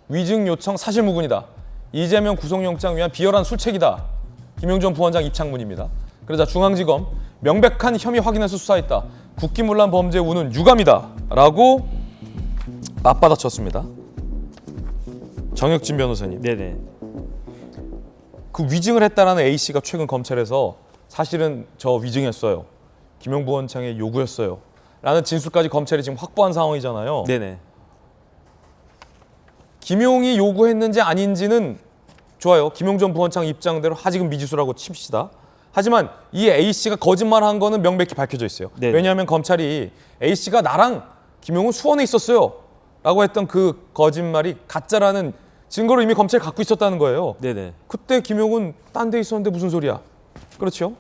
위증 요청 사실무근이다. 이재명 구속영장 위한 비열한 술책이다. 김용 전 부원장 입장문입니다. 그러자 중앙지검 명백한 혐의 확인해서 수사했다. 국기문란 범죄 우는 유감이다. 라고 맞받아쳤습니다. 정혁진 변호사님. 네네. 그 위증을 했다라는 A씨가 최근 검찰에서 사실은 저 위증했어요. 김용 부원장의 요구였어요. 라는 진술까지 검찰이 지금 확보한 상황이잖아요. 네네. 김용이 요구했는지 아닌지는 좋아요. 김용 전 부원장 입장대로 하지금 미지수라고 칩시다. 하지만 이 A씨가 거짓말한 거는 명백히 밝혀져 있어요. 네네. 왜냐하면 검찰이 A씨가 나랑 김용은 수원에 있었어요. 라고 했던 그 거짓말이 가짜라는 증거를 이미 검찰이 갖고 있었다는 거예요. 네네. 그때 김용은 딴 데 있었는데 무슨 소리야. 그렇죠?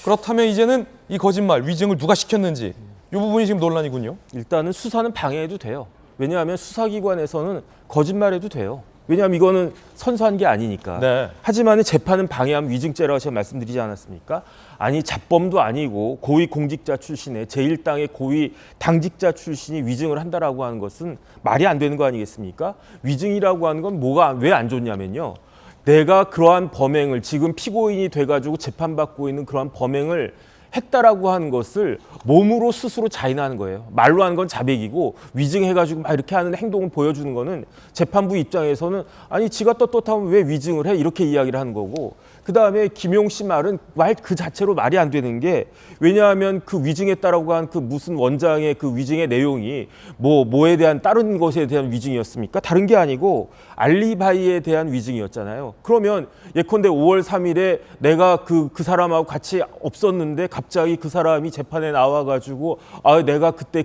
그렇다면 이제는 이 거짓말, 위증을 누가 시켰는지 이 부분이 지금 논란이군요. 일단은 수사는 방해해도 돼요. 왜냐하면 수사기관에서는 거짓말해도 돼요. 왜냐하면 이거는 선서한 게 아니니까. 네. 하지만 재판은 방해하면 위증죄라고 제가 말씀드리지 않았습니까? 아니 잡범도 아니고 고위 공직자 출신의 제1당의 고위 당직자 출신이 위증을 한다라고 하는 것은 말이 안 되는 거 아니겠습니까? 위증이라고 하는 건 뭐가 왜 안 좋냐면요. 내가 그러한 범행을 지금 피고인이 돼가지고 재판받고 있는 그러한 범행을 했다라고 하는 것을 몸으로 스스로 자인하는 거예요. 말로 하는 건 자백이고 위증해가지고 막 이렇게 하는 행동을 보여주는 거는 재판부 입장에서는 아니 지가 떳떳하면 왜 위증을 해? 이렇게 이야기를 하는 거고 그다음에 김용 씨 말은 말 그 자체로 말이 안 되는 게 왜냐하면 그 위증했다라고 한 그 무슨 원장의 그 위증의 내용이 뭐에 대한 다른 것에 대한 위증이었습니까? 다른 게 아니고 알리바이에 대한 위증이었잖아요. 그러면 예컨대 5월 3일에 내가 그 사람하고 같이 없었는데 갑자기 그 사람이 재판에 나와가지고 아 내가 그때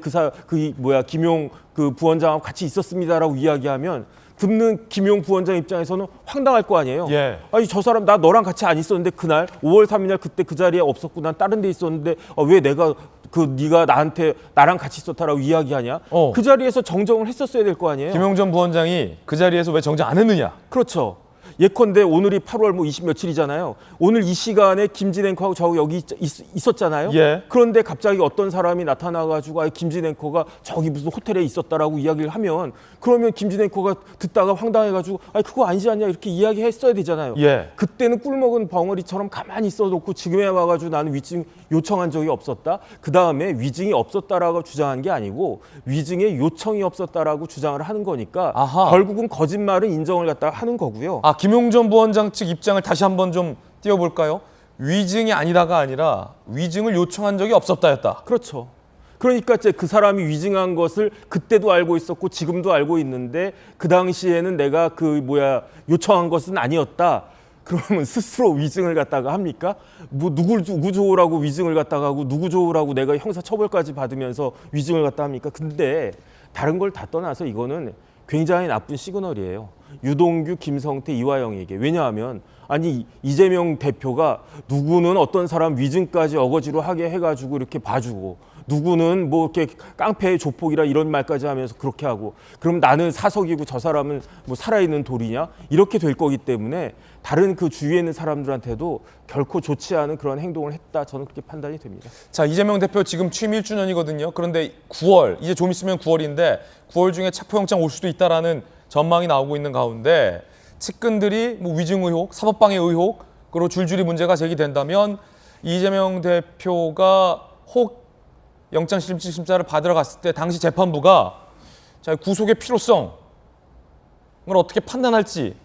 김용 그 부원장하고 같이 있었습니다라고 이야기하면 듣는 김용 부원장 입장에서는 황당할 거 아니에요. 예. 아니 저 사람 나 너랑 같이 안 있었는데 그날 5월 3일 날 그때 그 자리에 없었고 난 다른 데 있었는데 왜 내가 네가 나한테 나랑 같이 있었다라고 이야기하냐? 그 자리에서 정정을 했었어야 될 거 아니에요. 김용 전 부원장이 그 자리에서 왜 정정 안 했느냐? 그렇죠. 예컨대 오늘이 8월 뭐 20 며칠이잖아요. 오늘 이 시간에 김진 앵커하고 저 여기 있었잖아요. 예. 그런데 갑자기 어떤 사람이 나타나가지고 김진 앵커가 저기 무슨 호텔에 있었다라고 이야기를 하면 그러면 김진 앵커가 듣다가 황당해가지고 그거 아니지 않냐 이렇게 이야기했어야 되잖아요. 예. 그때는 꿀먹은 벙어리처럼 가만히 있어놓고 지금에 와가지고 나는 위증 요청한 적이 없었다. 그 다음에 위증이 없었다라고 주장한 게 아니고 위증의 요청이 없었다라고 주장을 하는 거니까 아하. 결국은 거짓말은 인정을 갖다가 하는 거고요. 김용전 부원장 측 입장을 다시 한번 좀 띄워볼까요? 위증이 아니다가 아니라 위증을 요청한 적이 없었다였다. 그렇죠. 그러니까 이제 그 사람이 위증한 것을 그때도 알고 있었고 지금도 알고 있는데 그 당시에는 내가 요청한 것은 아니었다. 그러면 스스로 위증을 갖다가 합니까? 뭐 누구 좋으라고 위증을 갖다가 하고 누구 좋으라고 내가 형사 처벌까지 받으면서 위증을 갖다 합니까? 근데 다른 걸 다 떠나서 이거는 굉장히 나쁜 시그널이에요. 유동규, 김성태, 이화영에게. 왜냐하면 이재명 대표가 누구는 어떤 사람 위증까지 어거지로 하게 해가지고 이렇게 봐주고 누구는 뭐 이렇게 깡패의 조폭이라 이런 말까지 하면서 그렇게 하고 그럼 나는 사석이고 저 사람은 뭐 살아있는 돌이냐 이렇게 될 거기 때문에 다른 그 주위에 있는 사람들한테도 결코 좋지 않은 그런 행동을 했다 저는 그렇게 판단이 됩니다. 자, 이재명 대표 지금 취임 1주년이거든요. 그런데 9월, 이제 좀 있으면 9월인데 9월 중에 체포영장 올 수도 있다라는 전망이 나오고 있는 가운데 측근들이 뭐 위증 의혹, 사법방해 의혹으로 줄줄이 문제가 제기된다면 이재명 대표가 혹 영장실질심사를 받으러 갔을 때 당시 재판부가 구속의 필요성을 어떻게 판단할지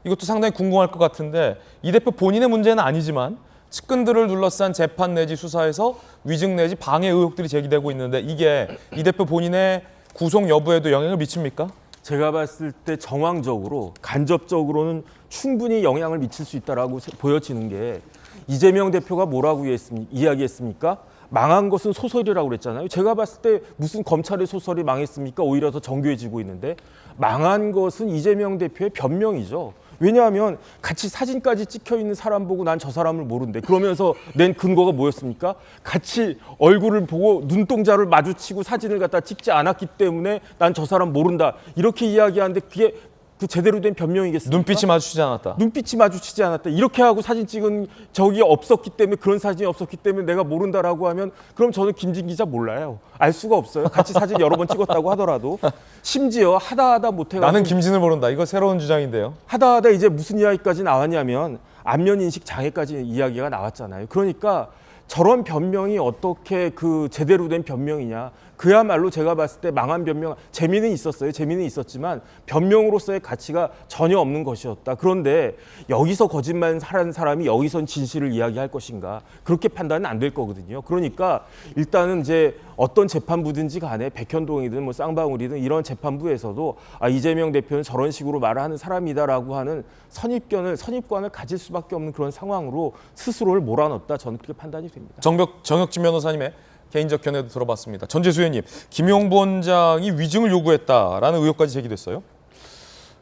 이것도 상당히 궁금할 것 같은데 이 대표 본인의 문제는 아니지만 측근들을 둘러싼 재판 내지 수사에서 위증 내지 방해 의혹들이 제기되고 있는데 이게 이 대표 본인의 구속 여부에도 영향을 미칩니까? 제가 봤을 때 정황적으로 간접적으로는 충분히 영향을 미칠 수 있다라고 보여지는 게 이재명 대표가 뭐라고 이야기했습니까? 망한 것은 소설이라고 그랬잖아요. 제가 봤을 때 무슨 검찰의 소설이 망했습니까? 오히려 더 정교해지고 있는데 망한 것은 이재명 대표의 변명이죠. 왜냐하면 같이 사진까지 찍혀 있는 사람 보고 난 저 사람을 모른대. 그러면서 낸 근거가 뭐였습니까? 같이 얼굴을 보고 눈동자를 마주치고 사진을 갖다 찍지 않았기 때문에 난 저 사람 모른다. 이렇게 이야기하는데 그게 그 제대로 된 변명이겠습니까? 눈빛이 마주치지 않았다. 눈빛이 마주치지 않았다. 이렇게 하고 사진 찍은 적이 없었기 때문에 그런 사진이 없었기 때문에 내가 모른다라고 하면 그럼 저는 김진 기자 몰라요. 알 수가 없어요. 같이 사진 여러 번 찍었다고 하더라도 심지어 하다 못해가지고 나는 김진을 모른다. 이거 새로운 주장인데요. 하다 이제 무슨 이야기까지 나왔냐면 안면인식 장애까지 이야기가 나왔잖아요. 그러니까 저런 변명이 어떻게 그 제대로 된 변명이냐. 그야말로 제가 봤을 때 망한 변명, 재미는 있었어요. 재미는 있었지만 변명으로서의 가치가 전혀 없는 것이었다. 그런데 여기서 거짓말 하는 사람이 여기선 진실을 이야기할 것인가. 그렇게 판단은 안 될 거거든요. 그러니까 일단은 이제 어떤 재판부든지 간에 백현동이든 뭐 쌍방울이든 이런 재판부에서도 이재명 대표는 저런 식으로 말하는 사람이다라고 하는 선입관을 가질 수밖에 없는 그런 상황으로 스스로를 몰아넣었다. 저는 그렇게 판단이 됩니다. 정혁진 변호사님의 개인적 견해도 들어봤습니다. 전재수 의원님, 김용 부원장이 위증을 요구했다라는 의혹까지 제기됐어요.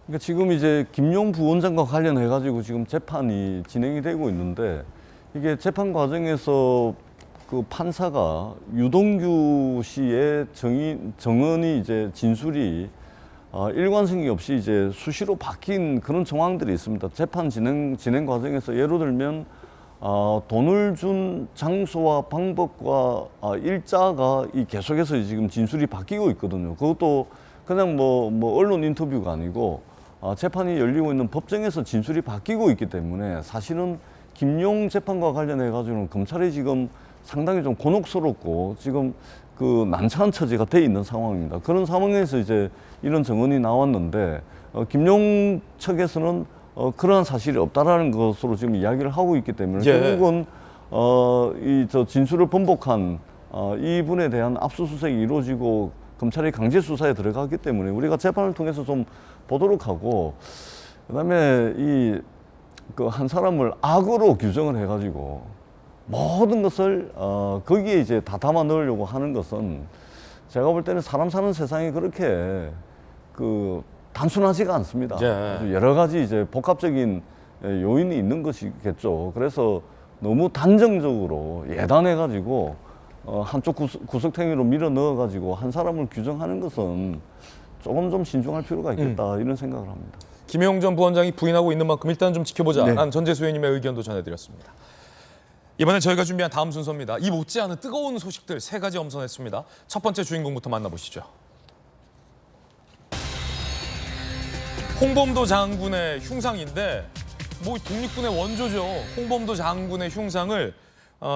그러니까 지금 이제 김용 부원장과 관련해 가지고 지금 재판이 진행이 되고 있는데 이게 재판 과정에서 그 판사가 유동규 씨의 정언이 이제 진술이 일관성이 없이 이제 수시로 바뀐 그런 정황들이 있습니다. 재판 진행 과정에서 예를 들면 돈을 준 장소와 방법과 일자가 계속해서 지금 진술이 바뀌고 있거든요. 그것도 그냥 뭐 언론 인터뷰가 아니고 재판이 열리고 있는 법정에서 진술이 바뀌고 있기 때문에 사실은 김용 재판과 관련해 가지고는 검찰이 지금 상당히 좀 곤혹스럽고 지금 그 난처한 처지가 돼 있는 상황입니다. 그런 상황에서 이제 이런 증언이 나왔는데 김용 측에서는 그러한 사실이 없다라는 것으로 지금 이야기를 하고 있기 때문에 결국은 저 진술을 번복한 이분에 대한 압수수색이 이루어지고 검찰이 강제 수사에 들어가기 때문에 우리가 재판을 통해서 좀 보도록 하고 그다음에 그 한 사람을 악으로 규정을 해가지고 모든 것을 거기에 이제 다 담아 넣으려고 하는 것은 제가 볼 때는 사람 사는 세상이 그렇게 단순하지가 않습니다. 여러 가지 이제 복합적인 요인이 있는 것이겠죠. 그래서 너무 단정적으로 예단해가지고 한쪽 구석탱이로 밀어 넣어가지고 한 사람을 규정하는 것은 조금 좀 신중할 필요가 있겠다 이런 생각을 합니다. 김혜영 전 부원장이 부인하고 있는 만큼 일단 좀 지켜보자. 네. 라는 전재수 의원님의 의견도 전해드렸습니다. 이번엔 저희가 준비한 다음 순서입니다. 이 못지않은 뜨거운 소식들 3가지 엄선했습니다. 첫 번째 주인공부터 만나보시죠. 홍범도 장군의 흉상인데 뭐 독립군의 원조죠. 홍범도 장군의 흉상을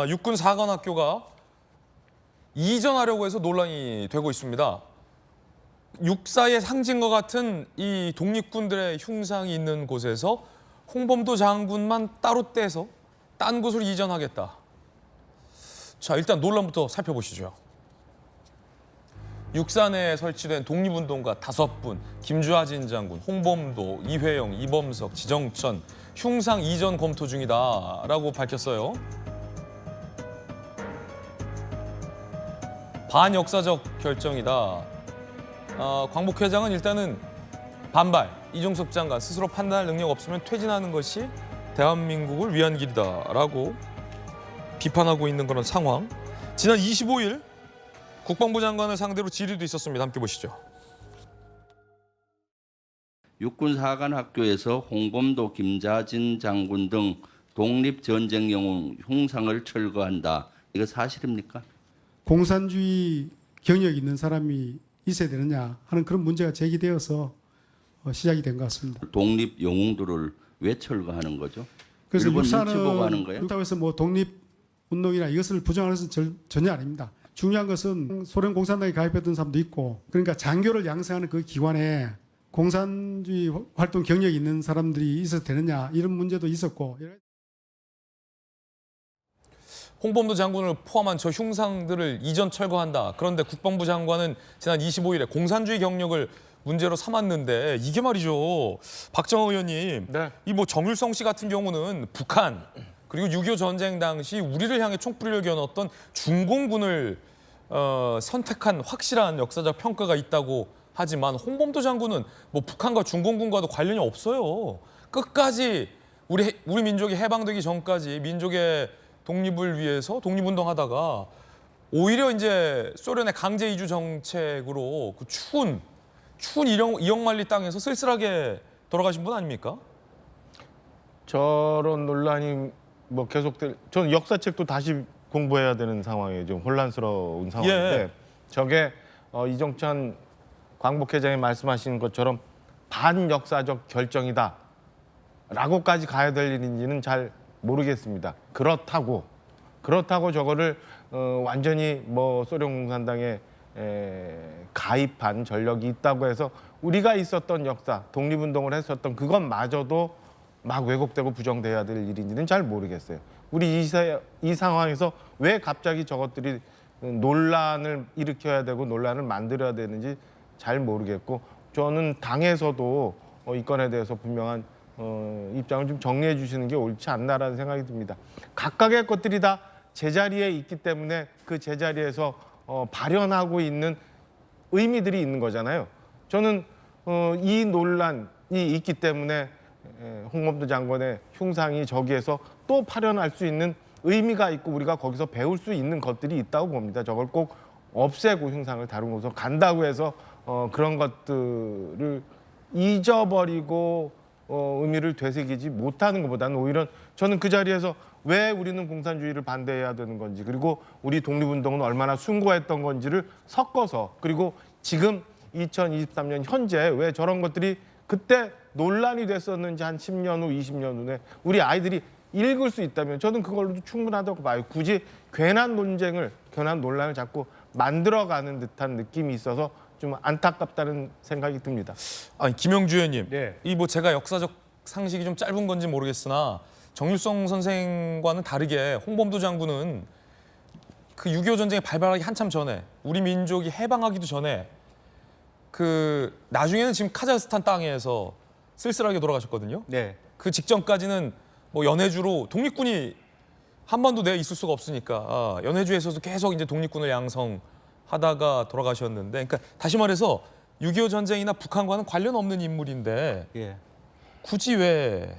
육군 사관학교가 이전하려고 해서 논란이 되고 있습니다. 육사의 상징과 같은 이 독립군들의 흉상이 있는 곳에서 홍범도 장군만 따로 떼서 딴 곳으로 이전하겠다. 자, 일단 논란부터 살펴보시죠. 육산에 설치된 독립운동가 5분, 김주하진 장군, 홍범도, 이회영, 이범석, 지정천 흉상 이전 검토 중이다라고 밝혔어요. 반역사적 결정이다. 광복회장은 일단은 반발. 이종석 장관 스스로 판단할 능력 없으면 퇴진하는 것이 대한민국을 위한 길이다라고 비판하고 있는 그런 상황. 지난 25일 국방부 장관을 상대로 질의도 있었습니다. 함께 보시죠. 육군사관학교에서 홍범도, 김자진 장군 등 독립전쟁 영웅 흉상을 철거한다. 이거 사실입니까? 공산주의 경력이 있는 사람이 있어야 되느냐 하는 그런 문제가 제기되어서 시작이 된 것 같습니다. 독립 영웅들을 왜 철거하는 거죠? 그래서 일본 눈치 보고 하는 육사는 거예요? 그렇다고 해서 뭐 독립운동이나 이것을 부정하는 것은 전혀 아닙니다. 중요한 것은 소련 공산당에 가입했던 사람도 있고 그러니까 장교를 양성하는 그 기관에 공산주의 활동 경력이 있는 사람들이 있어도 되느냐 이런 문제도 있었고. 홍범도 장군을 포함한 저 흉상들을 이전 철거한다. 그런데 국방부 장관은 지난 25일에 공산주의 경력을 문제로 삼았는데 이게 말이죠. 박정호 의원님, 네. 이 뭐 정일성 씨 같은 경우는 북한 그리고 6.25 전쟁 당시 우리를 향해 총뿌리를 겨눴던 중공군을 선택한 확실한 역사적 평가가 있다고 하지만 홍범도 장군은 뭐 북한과 중공군과도 관련이 없어요. 끝까지 우리 민족이 해방되기 전까지 민족의 독립을 위해서 독립운동하다가 오히려 이제 소련의 강제 이주 정책으로 그 추운 이영만리 땅에서 쓸쓸하게 돌아가신 분 아닙니까? 저런 논란이 뭐 계속될. 저는 역사책도 다시 공부해야 되는 상황이에요. 좀 혼란스러운 상황인데 예. 저게 이정찬 광복회장이 말씀하신 것처럼 반역사적 결정이다. 라고까지 가야 될 일인지는 잘 모르겠습니다. 그렇다고 저거를 완전히 뭐 소련 공산당에 가입한 전력이 있다고 해서 우리가 있었던 역사, 독립운동을 했었던 그것마저도 막 왜곡되고 부정돼야 될 일인지는 잘 모르겠어요. 우리 이 상황에서 왜 갑자기 저것들이 논란을 일으켜야 되고 논란을 만들어야 되는지 잘 모르겠고 저는 당에서도 이 건에 대해서 분명한 입장을 좀 정리해 주시는 게 옳지 않나라는 생각이 듭니다. 각각의 것들이 다 제자리에 있기 때문에 그 제자리에서 발현하고 있는 의미들이 있는 거잖아요. 저는 이 논란이 있기 때문에 홍범도 장관의 흉상이 저기에서 또 발현할 수 있는 의미가 있고 우리가 거기서 배울 수 있는 것들이 있다고 봅니다. 저걸 꼭 없애고 흉상을 다루고서 간다고 해서 그런 것들을 잊어버리고 의미를 되새기지 못하는 것보다는 오히려 저는 그 자리에서 왜 우리는 공산주의를 반대해야 되는 건지 그리고 우리 독립운동은 얼마나 숭고했던 건지를 섞어서 그리고 지금 2023년 현재 왜 저런 것들이 그때 논란이 됐었는지 한 10년 후, 20년 후에 우리 아이들이 읽을 수 있다면 저는 그걸로도 충분하다고 봐요. 굳이 괜한 논란을 자꾸 만들어가는 듯한 느낌이 있어서 좀 안타깝다는 생각이 듭니다. 아니 김영주 의원님, 네. 이 뭐 제가 역사적 상식이 좀 짧은 건지 모르겠으나 정일성 선생과는 다르게 홍범도 장군은 그 6.25 전쟁이 발발하기 한참 전에 우리 민족이 해방하기도 전에 그 나중에는 지금 카자흐스탄 땅에서 쓸쓸하게 돌아가셨거든요. 네. 그 직전까지는 뭐 연해주로 독립군이 한 번도 내에 있을 수가 없으니까 연해주에서도 계속 이제 독립군을 양성하다가 돌아가셨는데, 그러니까 다시 말해서 6.25 전쟁이나 북한과는 관련 없는 인물인데 예. 굳이 왜?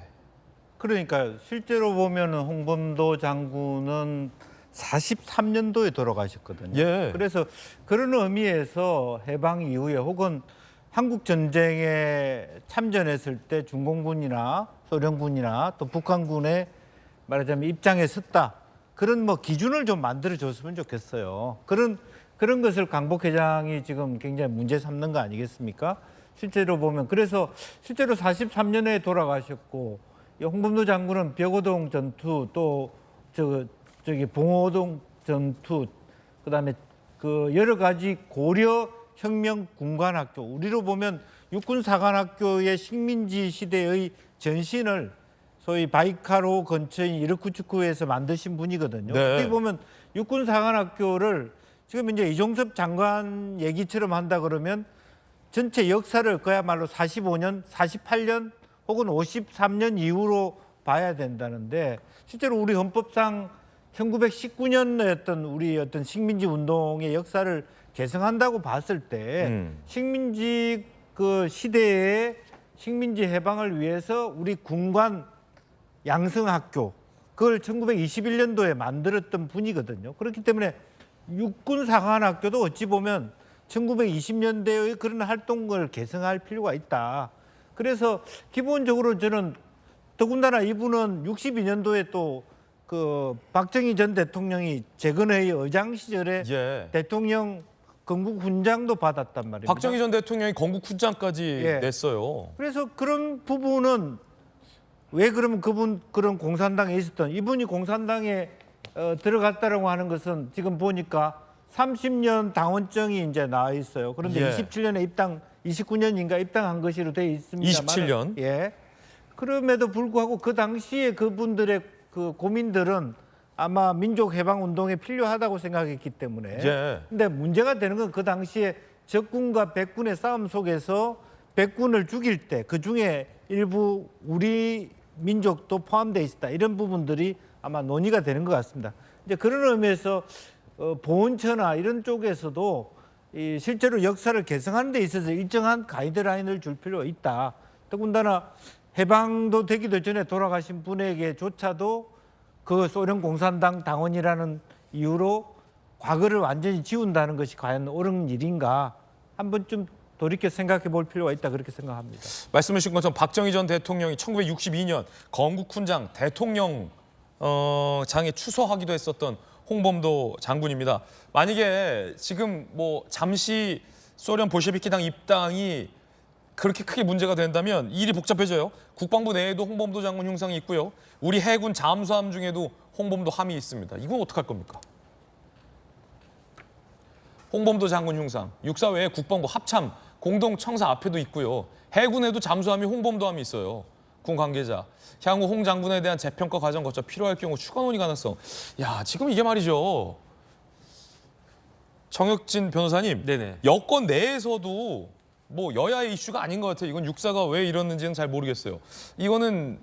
그러니까 실제로 보면은 홍범도 장군은 43년도에 돌아가셨거든요. 예. 그래서 그런 의미에서 해방 이후에 혹은 한국 전쟁에 참전했을 때 중공군이나 소련군이나 또 북한군의 말하자면 입장에 섰다. 그런 뭐 기준을 좀 만들어 줬으면 좋겠어요. 그런 것을 강복 회장이 지금 굉장히 문제 삼는 거 아니겠습니까? 실제로 보면 그래서 실제로 43년에 돌아가셨고 홍범도 장군은 벽오동 전투 또 저기 봉오동 전투 그다음에 그 여러 가지 고려 혁명 군관학교 우리로 보면 육군사관학교의 식민지 시대의 전신을 소위 바이카로 근처인 이르쿠츠크에서 만드신 분이거든요. 네. 어떻게 보면 육군사관학교를 지금 이제 이종섭 장관 얘기처럼 한다 그러면 전체 역사를 그야말로 45년, 48년 혹은 53년 이후로 봐야 된다는데 실제로 우리 헌법상 1919년의 우리 어떤 식민지 운동의 역사를 계승한다고 봤을 때 식민지 그 시대의 식민지 해방을 위해서 우리 군관 양성학교 그걸 1921년도에 만들었던 분이거든요. 그렇기 때문에 육군사관학교도 어찌 보면 1920년대의 그런 활동을 개성할 필요가 있다. 그래서 기본적으로 저는 더군다나 이분은 62년도에 또 그 박정희 전 대통령이 재건회의 의장 시절에 예. 대통령 건국 훈장도 받았단 말입니다. 박정희 전 대통령이 건국 훈장까지 예. 냈어요. 그래서 그런 부분은 왜 그러면 그런 공산당에 있었던 이분이 공산당에 들어갔다라고 하는 것은 지금 보니까 30년 당원증이 이제 나와 있어요. 그런데 예. 27년에 29년인가 입당한 것으로 되어 있습니다만 27년? 예. 그럼에도 불구하고 그 당시에 그분들의 그 고민들은 아마 민족 해방 운동에 필요하다고 생각했기 때문에. 예. 근데 문제가 되는 건 그 당시에 적군과 백군의 싸움 속에서 백군을 죽일 때 그 중에 일부 우리 민족도 포함되어 있다. 이런 부분들이 아마 논의가 되는 것 같습니다. 이제 그런 의미에서 보훈처나 이런 쪽에서도 이 실제로 역사를 개성하는 데 있어서 일정한 가이드라인을 줄 필요가 있다. 더군다나 해방도 되기도 전에 돌아가신 분에게조차도 그 소련 공산당 당원이라는 이유로 과거를 완전히 지운다는 것이 과연 옳은 일인가 한번 좀 돌이켜 생각해 볼 필요가 있다 그렇게 생각합니다. 말씀해 주신 것처럼 박정희 전 대통령이 1962년 건국훈장 대통령 장에 추서하기도 했었던 홍범도 장군입니다. 만약에 지금 뭐 잠시 소련 볼셰비키당 입당이 그렇게 크게 문제가 된다면 일이 복잡해져요. 국방부 내에도 홍범도 장군 흉상이 있고요. 우리 해군 잠수함 중에도 홍범도 함이 있습니다. 이건 어떡할 겁니까? 홍범도 장군 흉상, 육사 외에 국방부 합참 공동청사 앞에도 있고요. 해군에도 잠수함이 홍범도함이 있어요. 군 관계자. 향후 홍 장군에 대한 재평가 과정 거쳐 필요할 경우 추가 논의 가능성. 야, 지금 이게 말이죠. 정혁진 변호사님, 네네. 여권 내에서도 뭐 여야의 이슈가 아닌 것 같아요. 이건 육사가 왜 이러는지는 잘 모르겠어요. 이거는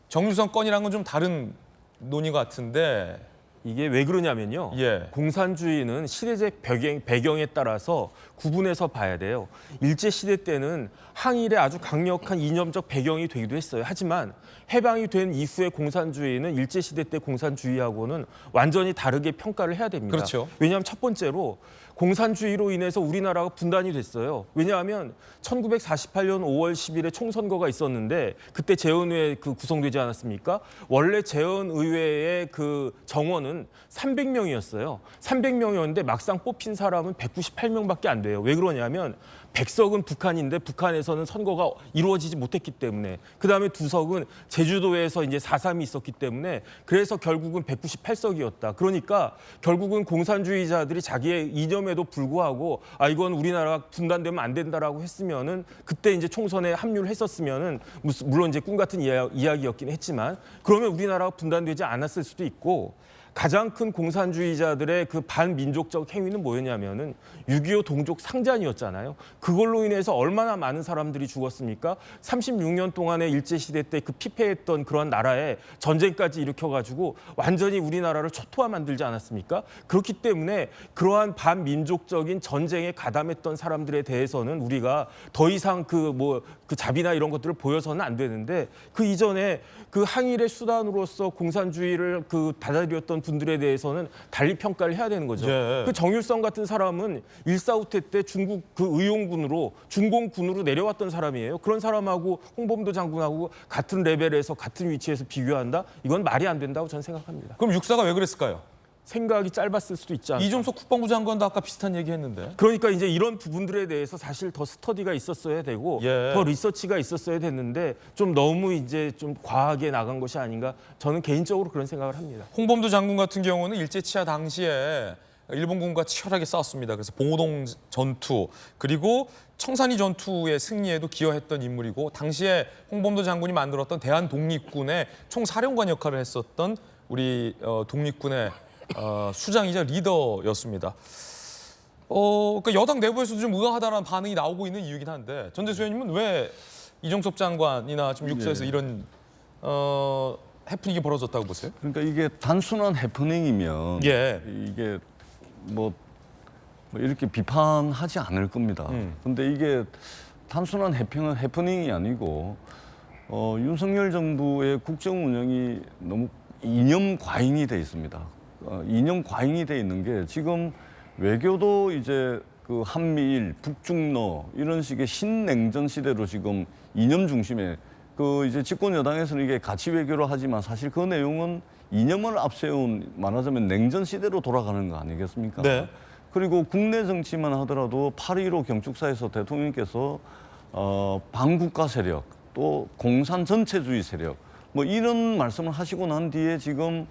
정유성 건이랑은 좀 다른 논의 같은데. 이게 왜 그러냐면요. 예. 공산주의는 시대적 배경에 따라서 구분해서 봐야 돼요. 일제시대 때는 항일의 아주 강력한 이념적 배경이 되기도 했어요. 하지만 해방이 된 이후의 공산주의는 일제시대 때 공산주의하고는 완전히 다르게 평가를 해야 됩니다. 그렇죠. 왜냐하면 첫 번째로 공산주의로 인해서 우리나라가 분단이 됐어요. 왜냐하면 1948년 5월 10일에 총선거가 있었는데 그때 재헌의회 구성되지 않았습니까? 원래 재헌의회의 그 정원은 300명이었어요. 300명이었는데 막상 뽑힌 사람은 198명밖에 안 돼요. 왜 그러냐면 100석은 북한인데 북한에서는 선거가 이루어지지 못했기 때문에 그다음에 2석은 제주도에서 이제 4.3이 있었기 때문에 그래서 결국은 198석이었다. 그러니까 결국은 공산주의자들이 자기의 이념에도 불구하고 이건 우리나라가 분단되면 안 된다라고 했으면은 그때 이제 총선에 합류를 했었으면은 물론 이제 꿈 같은 이야기였긴 했지만 그러면 우리나라가 분단되지 않았을 수도 있고 가장 큰 공산주의자들의 그 반민족적 행위는 뭐였냐면은 6.25 동족 상잔이었잖아요. 그걸로 인해서 얼마나 많은 사람들이 죽었습니까? 36년 동안의 일제시대 때 그 피폐했던 그런 나라에 전쟁까지 일으켜가지고 완전히 우리나라를 초토화 만들지 않았습니까? 그렇기 때문에 그러한 반민족적인 전쟁에 가담했던 사람들에 대해서는 우리가 더 이상 그 그 자비나 이런 것들을 보여서는 안 되는데 그 이전에 그 항일의 수단으로서 공산주의를 그 받아들였던 분들에 대해서는 달리 평가를 해야 되는 거죠. 예. 그 정일성 같은 사람은 1.4 때 중국 그 의용군으로 중공군으로 내려왔던 사람이에요. 그런 사람하고 홍범도 장군하고 같은 레벨에서 같은 위치에서 비교한다? 이건 말이 안 된다고 저는 생각합니다. 그럼 육사가 왜 그랬을까요? 생각이 짧았을 수도 있지 않을까. 이종석 국방부 장관도 아까 비슷한 얘기했는데. 그러니까 이제 이런 부분들에 대해서 사실 더 스터디가 있었어야 되고 예. 더 리서치가 있었어야 됐는데 좀 너무 이제 좀 과하게 나간 것이 아닌가 저는 개인적으로 그런 생각을 합니다. 홍범도 장군 같은 경우는 일제 치하 당시에 일본군과 치열하게 싸웠습니다. 그래서 봉오동 전투 그리고 청산리 전투의 승리에도 기여했던 인물이고 당시에 홍범도 장군이 만들었던 대한독립군의 총사령관 역할을 했었던 우리 독립군의 수장이자 리더였습니다. 그러니까 여당 내부에서도 좀 의아하다는 반응이 나오고 있는 이유긴 한데 전대수 의원님은 왜 이종섭 장관이나 지금 육사에서 이런 해프닝이 벌어졌다고 보세요? 그러니까 이게 단순한 해프닝이면 예. 이게 뭐 이렇게 비판하지 않을 겁니다. 근데 이게 단순한 해프닝이 아니고 윤석열 정부의 국정 운영이 너무 이념 과잉이 돼 있습니다. 이념 과잉이 돼 있는 게 지금 외교도 이제 그 한미일, 북중러 이런 식의 신냉전 시대로 지금 이념 중심에 그 이제 집권 여당에서는 이게 가치 외교로 하지만 사실 그 내용은 이념을 앞세운 말하자면 냉전 시대로 돌아가는 거 아니겠습니까? 네. 그리고 국내 정치만 하더라도 8.15 경축사에서 대통령께서 반국가 세력 또 공산 전체주의 세력 뭐 이런 말씀을 하시고 난 뒤에 지금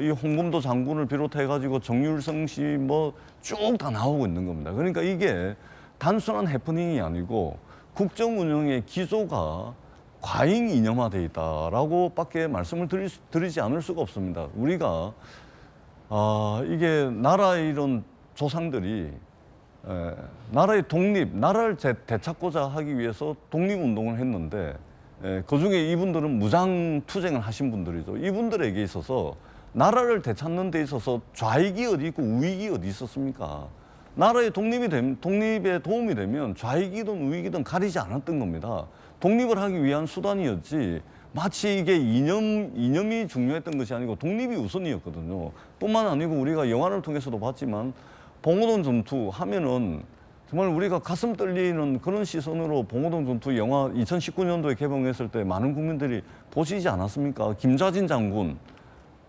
이 홍범도 장군을 비롯해 가지고 정율성 씨 뭐 쭉 다 나오고 있는 겁니다. 그러니까 이게 단순한 해프닝이 아니고 국정 운영의 기조가 과잉 이념화돼 있다라고밖에 말씀을 드리지 않을 수가 없습니다. 우리가 이게 나라의 이런 조상들이 나라의 독립, 나라를 되찾고자 하기 위해서 독립운동을 했는데 그중에 이분들은 무장투쟁을 하신 분들이죠. 이분들에게 있어서 나라를 되찾는 데 있어서 좌익이 어디 있고 우익이 어디 있었습니까? 나라의 독립에 도움이 되면 좌익이든 우익이든 가리지 않았던 겁니다. 독립을 하기 위한 수단이었지 마치 이게 이념이 중요했던 것이 아니고 독립이 우선이었거든요. 뿐만 아니고 우리가 영화를 통해서도 봤지만 봉오동 전투 하면은 정말 우리가 가슴 떨리는 그런 시선으로 봉오동 전투 영화 2019년도에 개봉했을 때 많은 국민들이 보시지 않았습니까? 김좌진 장군,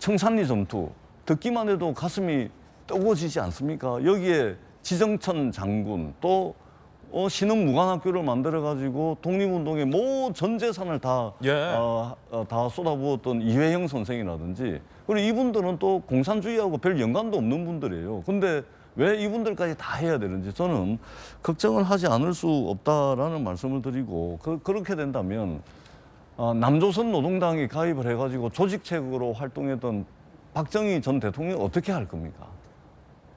청산리 전투 듣기만 해도 가슴이 뜨거워지지 않습니까? 여기에 지정천 장군 또 신흥 무관학교를 만들어가지고 독립운동에 전 재산을 다 쏟아부었던 이회영 선생이라든지 그리고 이분들은 또 공산주의하고 별 연관도 없는 분들이에요. 근데 왜 이분들까지 다 해야 되는지 저는 걱정을 하지 않을 수 없다라는 말씀을 드리고 그렇게 된다면 남조선 노동당이 가입을 해가지고 조직책으로 활동했던 박정희 전 대통령이 어떻게 할 겁니까?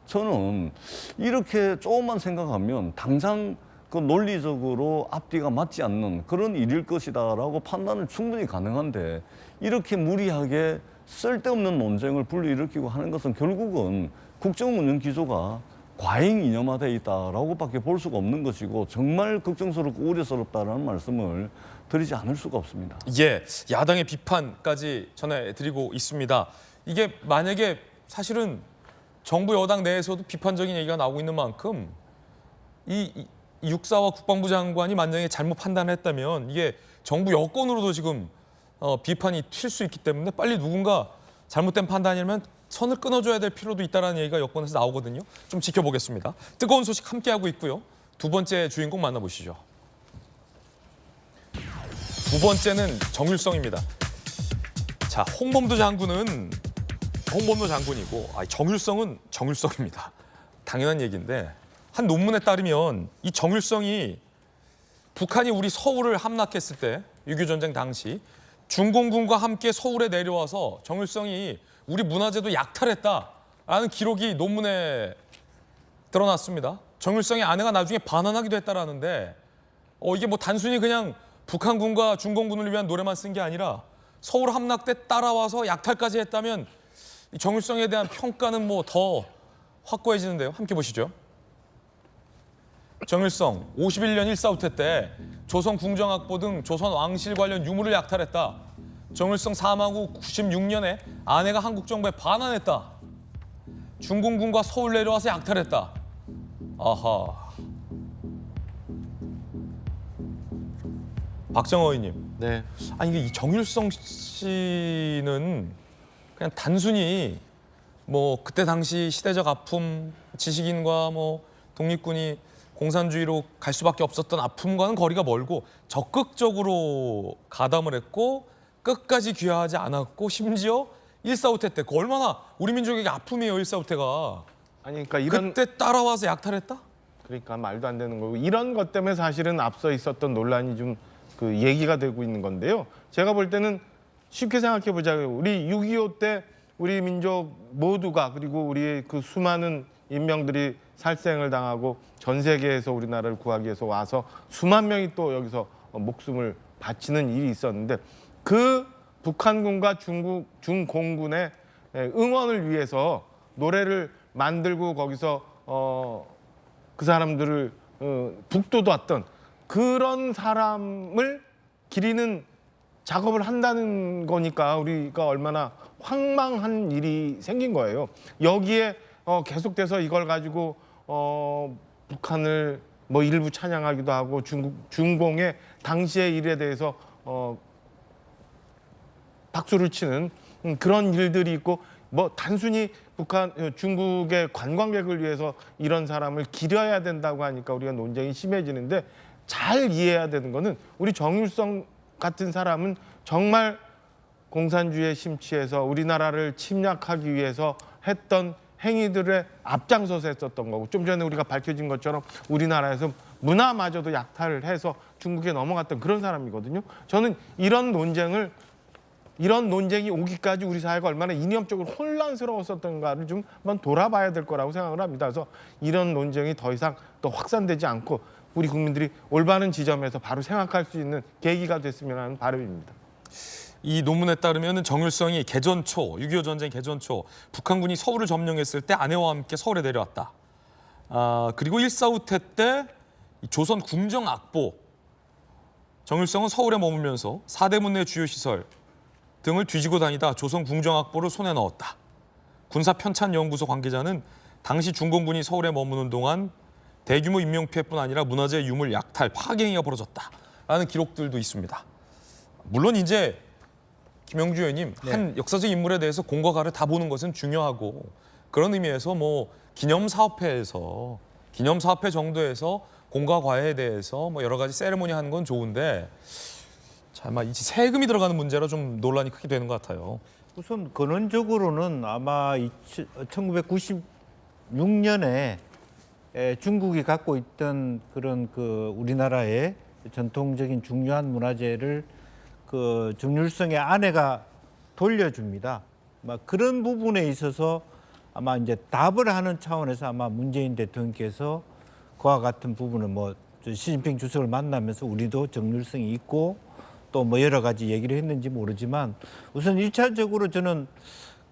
저는 이렇게 조금만 생각하면 당장 그 논리적으로 앞뒤가 맞지 않는 그런 일일 것이다라고 판단은 충분히 가능한데 이렇게 무리하게 쓸데없는 논쟁을 불러일으키고 하는 것은 결국은 국정 운영 기조가 과잉 이념화되어 있다라고밖에 볼 수가 없는 것이고 정말 걱정스럽고 우려스럽다라는 말씀을 드리지 않을 수가 없습니다. 예, 야당의 비판까지 전해드리고 있습니다. 이게 만약에 사실은 정부 여당 내에서도 비판적인 얘기가 나오고 있는 만큼 이 육사와 국방부 장관이 만약에 잘못 판단했다면 이게 정부 여권으로도 지금 비판이 튈 수 있기 때문에 빨리 누군가 잘못된 판단이라면 선을 끊어줘야 될 필요도 있다는 얘기가 여권에서 나오거든요. 좀 지켜보겠습니다. 뜨거운 소식 함께하고 있고요. 두 번째 주인공 만나보시죠. 두 번째는 정율성입니다. 자, 홍범도 장군은 홍범도 장군이고 정율성은 정율성입니다. 당연한 얘기인데 한 논문에 따르면 이 정율성이 북한이 우리 서울을 함락했을 때 6.25 전쟁 당시 중공군과 함께 서울에 내려와서 정율성이 우리 문화재도 약탈했다라는 기록이 논문에 드러났습니다. 정율성의 아내가 나중에 반환하기도 했다라는데 이게 뭐 단순히 그냥 북한군과 중공군을 위한 노래만 쓴 게 아니라 서울 함락 때 따라와서 약탈까지 했다면 이 정율성에 대한 평가는 뭐 더 확고해지는데요. 함께 보시죠. 정일성 51년 1사후퇴 때 조선 궁정악보 등 조선 왕실 관련 유물을 약탈했다. 정일성 사망 후 96년에 아내가 한국 정부에 반환했다. 중공군과 서울 내려와서 약탈했다. 아하. 박정호 의원님. 네. 아니 이게 이 정일성 씨는 그냥 단순히 뭐 그때 당시 시대적 아픔, 지식인과 뭐 독립군이 공산주의로 갈 수밖에 없었던 아픔과는 거리가 멀고 적극적으로 가담을 했고 끝까지 귀화하지 않았고 심지어 1사후퇴 때 그 얼마나 우리 민족에게 아픔이에요 1사후퇴가. 아니 그러니까 이런 그때 따라와서 약탈했다? 그러니까 말도 안 되는 거고 이런 것 때문에 사실은 앞서 있었던 논란이 좀 그 얘기가 되고 있는 건데요. 제가 볼 때는 쉽게 생각해 보자고요. 우리 6.25 때 우리 민족 모두가 그리고 우리의 그 수많은 인명들이 살생을 당하고 전 세계에서 우리나라를 구하기 위해서 와서 수만 명이 또 여기서 목숨을 바치는 일이 있었는데 그 북한군과 중공군의 응원을 위해서 노래를 만들고 거기서 그 사람들을 북돋았던 그런 사람을 기리는 작업을 한다는 거니까 우리가 얼마나 황망한 일이 생긴 거예요. 여기에 계속돼서 이걸 가지고 북한을 뭐 일부 찬양하기도 하고 중공의 당시의 일에 대해서 박수를 치는 그런 일들이 있고 뭐 단순히 중국의 관광객을 위해서 이런 사람을 기려야 된다고 하니까 우리가 논쟁이 심해지는데 잘 이해해야 되는 거는 우리 정일성 같은 사람은 정말 공산주의에 심취해서 우리나라를 침략하기 위해서 했던 행위들의 앞장서서 했었던 거고 좀 전에 우리가 밝혀진 것처럼 우리나라에서 문화마저도 약탈을 해서 중국에 넘어갔던 그런 사람이거든요. 저는 이런 논쟁이 오기까지 우리 사회가 얼마나 이념적으로 혼란스러웠었던가를 좀 한번 돌아봐야 될 거라고 생각을 합니다. 그래서 이런 논쟁이 더 이상 또 확산되지 않고 우리 국민들이 올바른 지점에서 바로 생각할 수 있는 계기가 됐으면 하는 바람입니다. 이 논문에 따르면 정일성이 개전 초, 6.25 전쟁 개전 초 북한군이 서울을 점령했을 때 아내와 함께 서울에 내려왔다. 그리고 1사후퇴 때 조선 궁정 악보, 정일성은 서울에 머물면서 사대문 내 주요 시설 등을 뒤지고 다니다 조선 궁정 악보를 손에 넣었다. 군사 편찬 연구소 관계자는 당시 중공군이 서울에 머무는 동안 대규모 인명피해뿐 아니라 문화재 유물 약탈, 파괴 행위가 벌어졌다라는 기록들도 있습니다. 물론 이제 김영주 의원님, 한 역사적 인물에 대해서 공과 가를 다 보는 것은 중요하고 그런 의미에서 뭐 기념사업회 정도에서 공과 과에 대해서 뭐 여러 가지 세레모니 하는 건 좋은데 참 이 세금이 들어가는 문제라 좀 논란이 크게 되는 것 같아요. 우선 근원적으로는 아마 1996년에 중국이 갖고 있던 그런 그 우리나라의 전통적인 중요한 문화재를 그 정일성의 아내가 돌려줍니다. 막 그런 부분에 있어서 아마 이제 답을 하는 차원에서 아마 문재인 대통령께서 그와 같은 부분을 뭐 시진핑 주석을 만나면서 우리도 정일성이 있고 또 뭐 여러 가지 얘기를 했는지 모르지만 우선 1차적으로 저는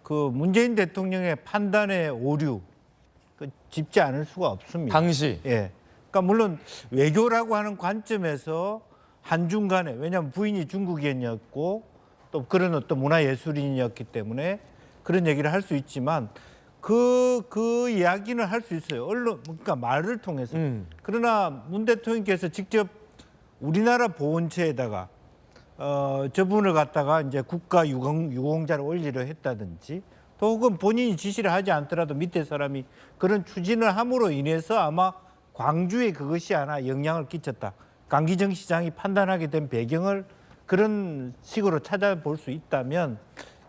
그 문재인 대통령의 판단의 오류 짚지 않을 수가 없습니다. 당시. 예. 그러니까 물론 외교라고 하는 관점에서 한중 간에 왜냐하면 부인이 중국인이었고 또 그런 어떤 문화예술인이었기 때문에 그런 얘기를 할 수 있지만 그 이야기는 할 수 있어요. 언론 그러니까 말을 통해서. 그러나 문 대통령께서 직접 우리나라 보훈처에다가 저분을 갖다가 이제 국가 유공자를 올리려 했다든지 또 혹은 본인이 지시를 하지 않더라도 밑에 사람이 그런 추진을 함으로 인해서 아마 광주에 그것이 하나 영향을 끼쳤다. 강기정 시장이 판단하게 된 배경을 그런 식으로 찾아볼 수 있다면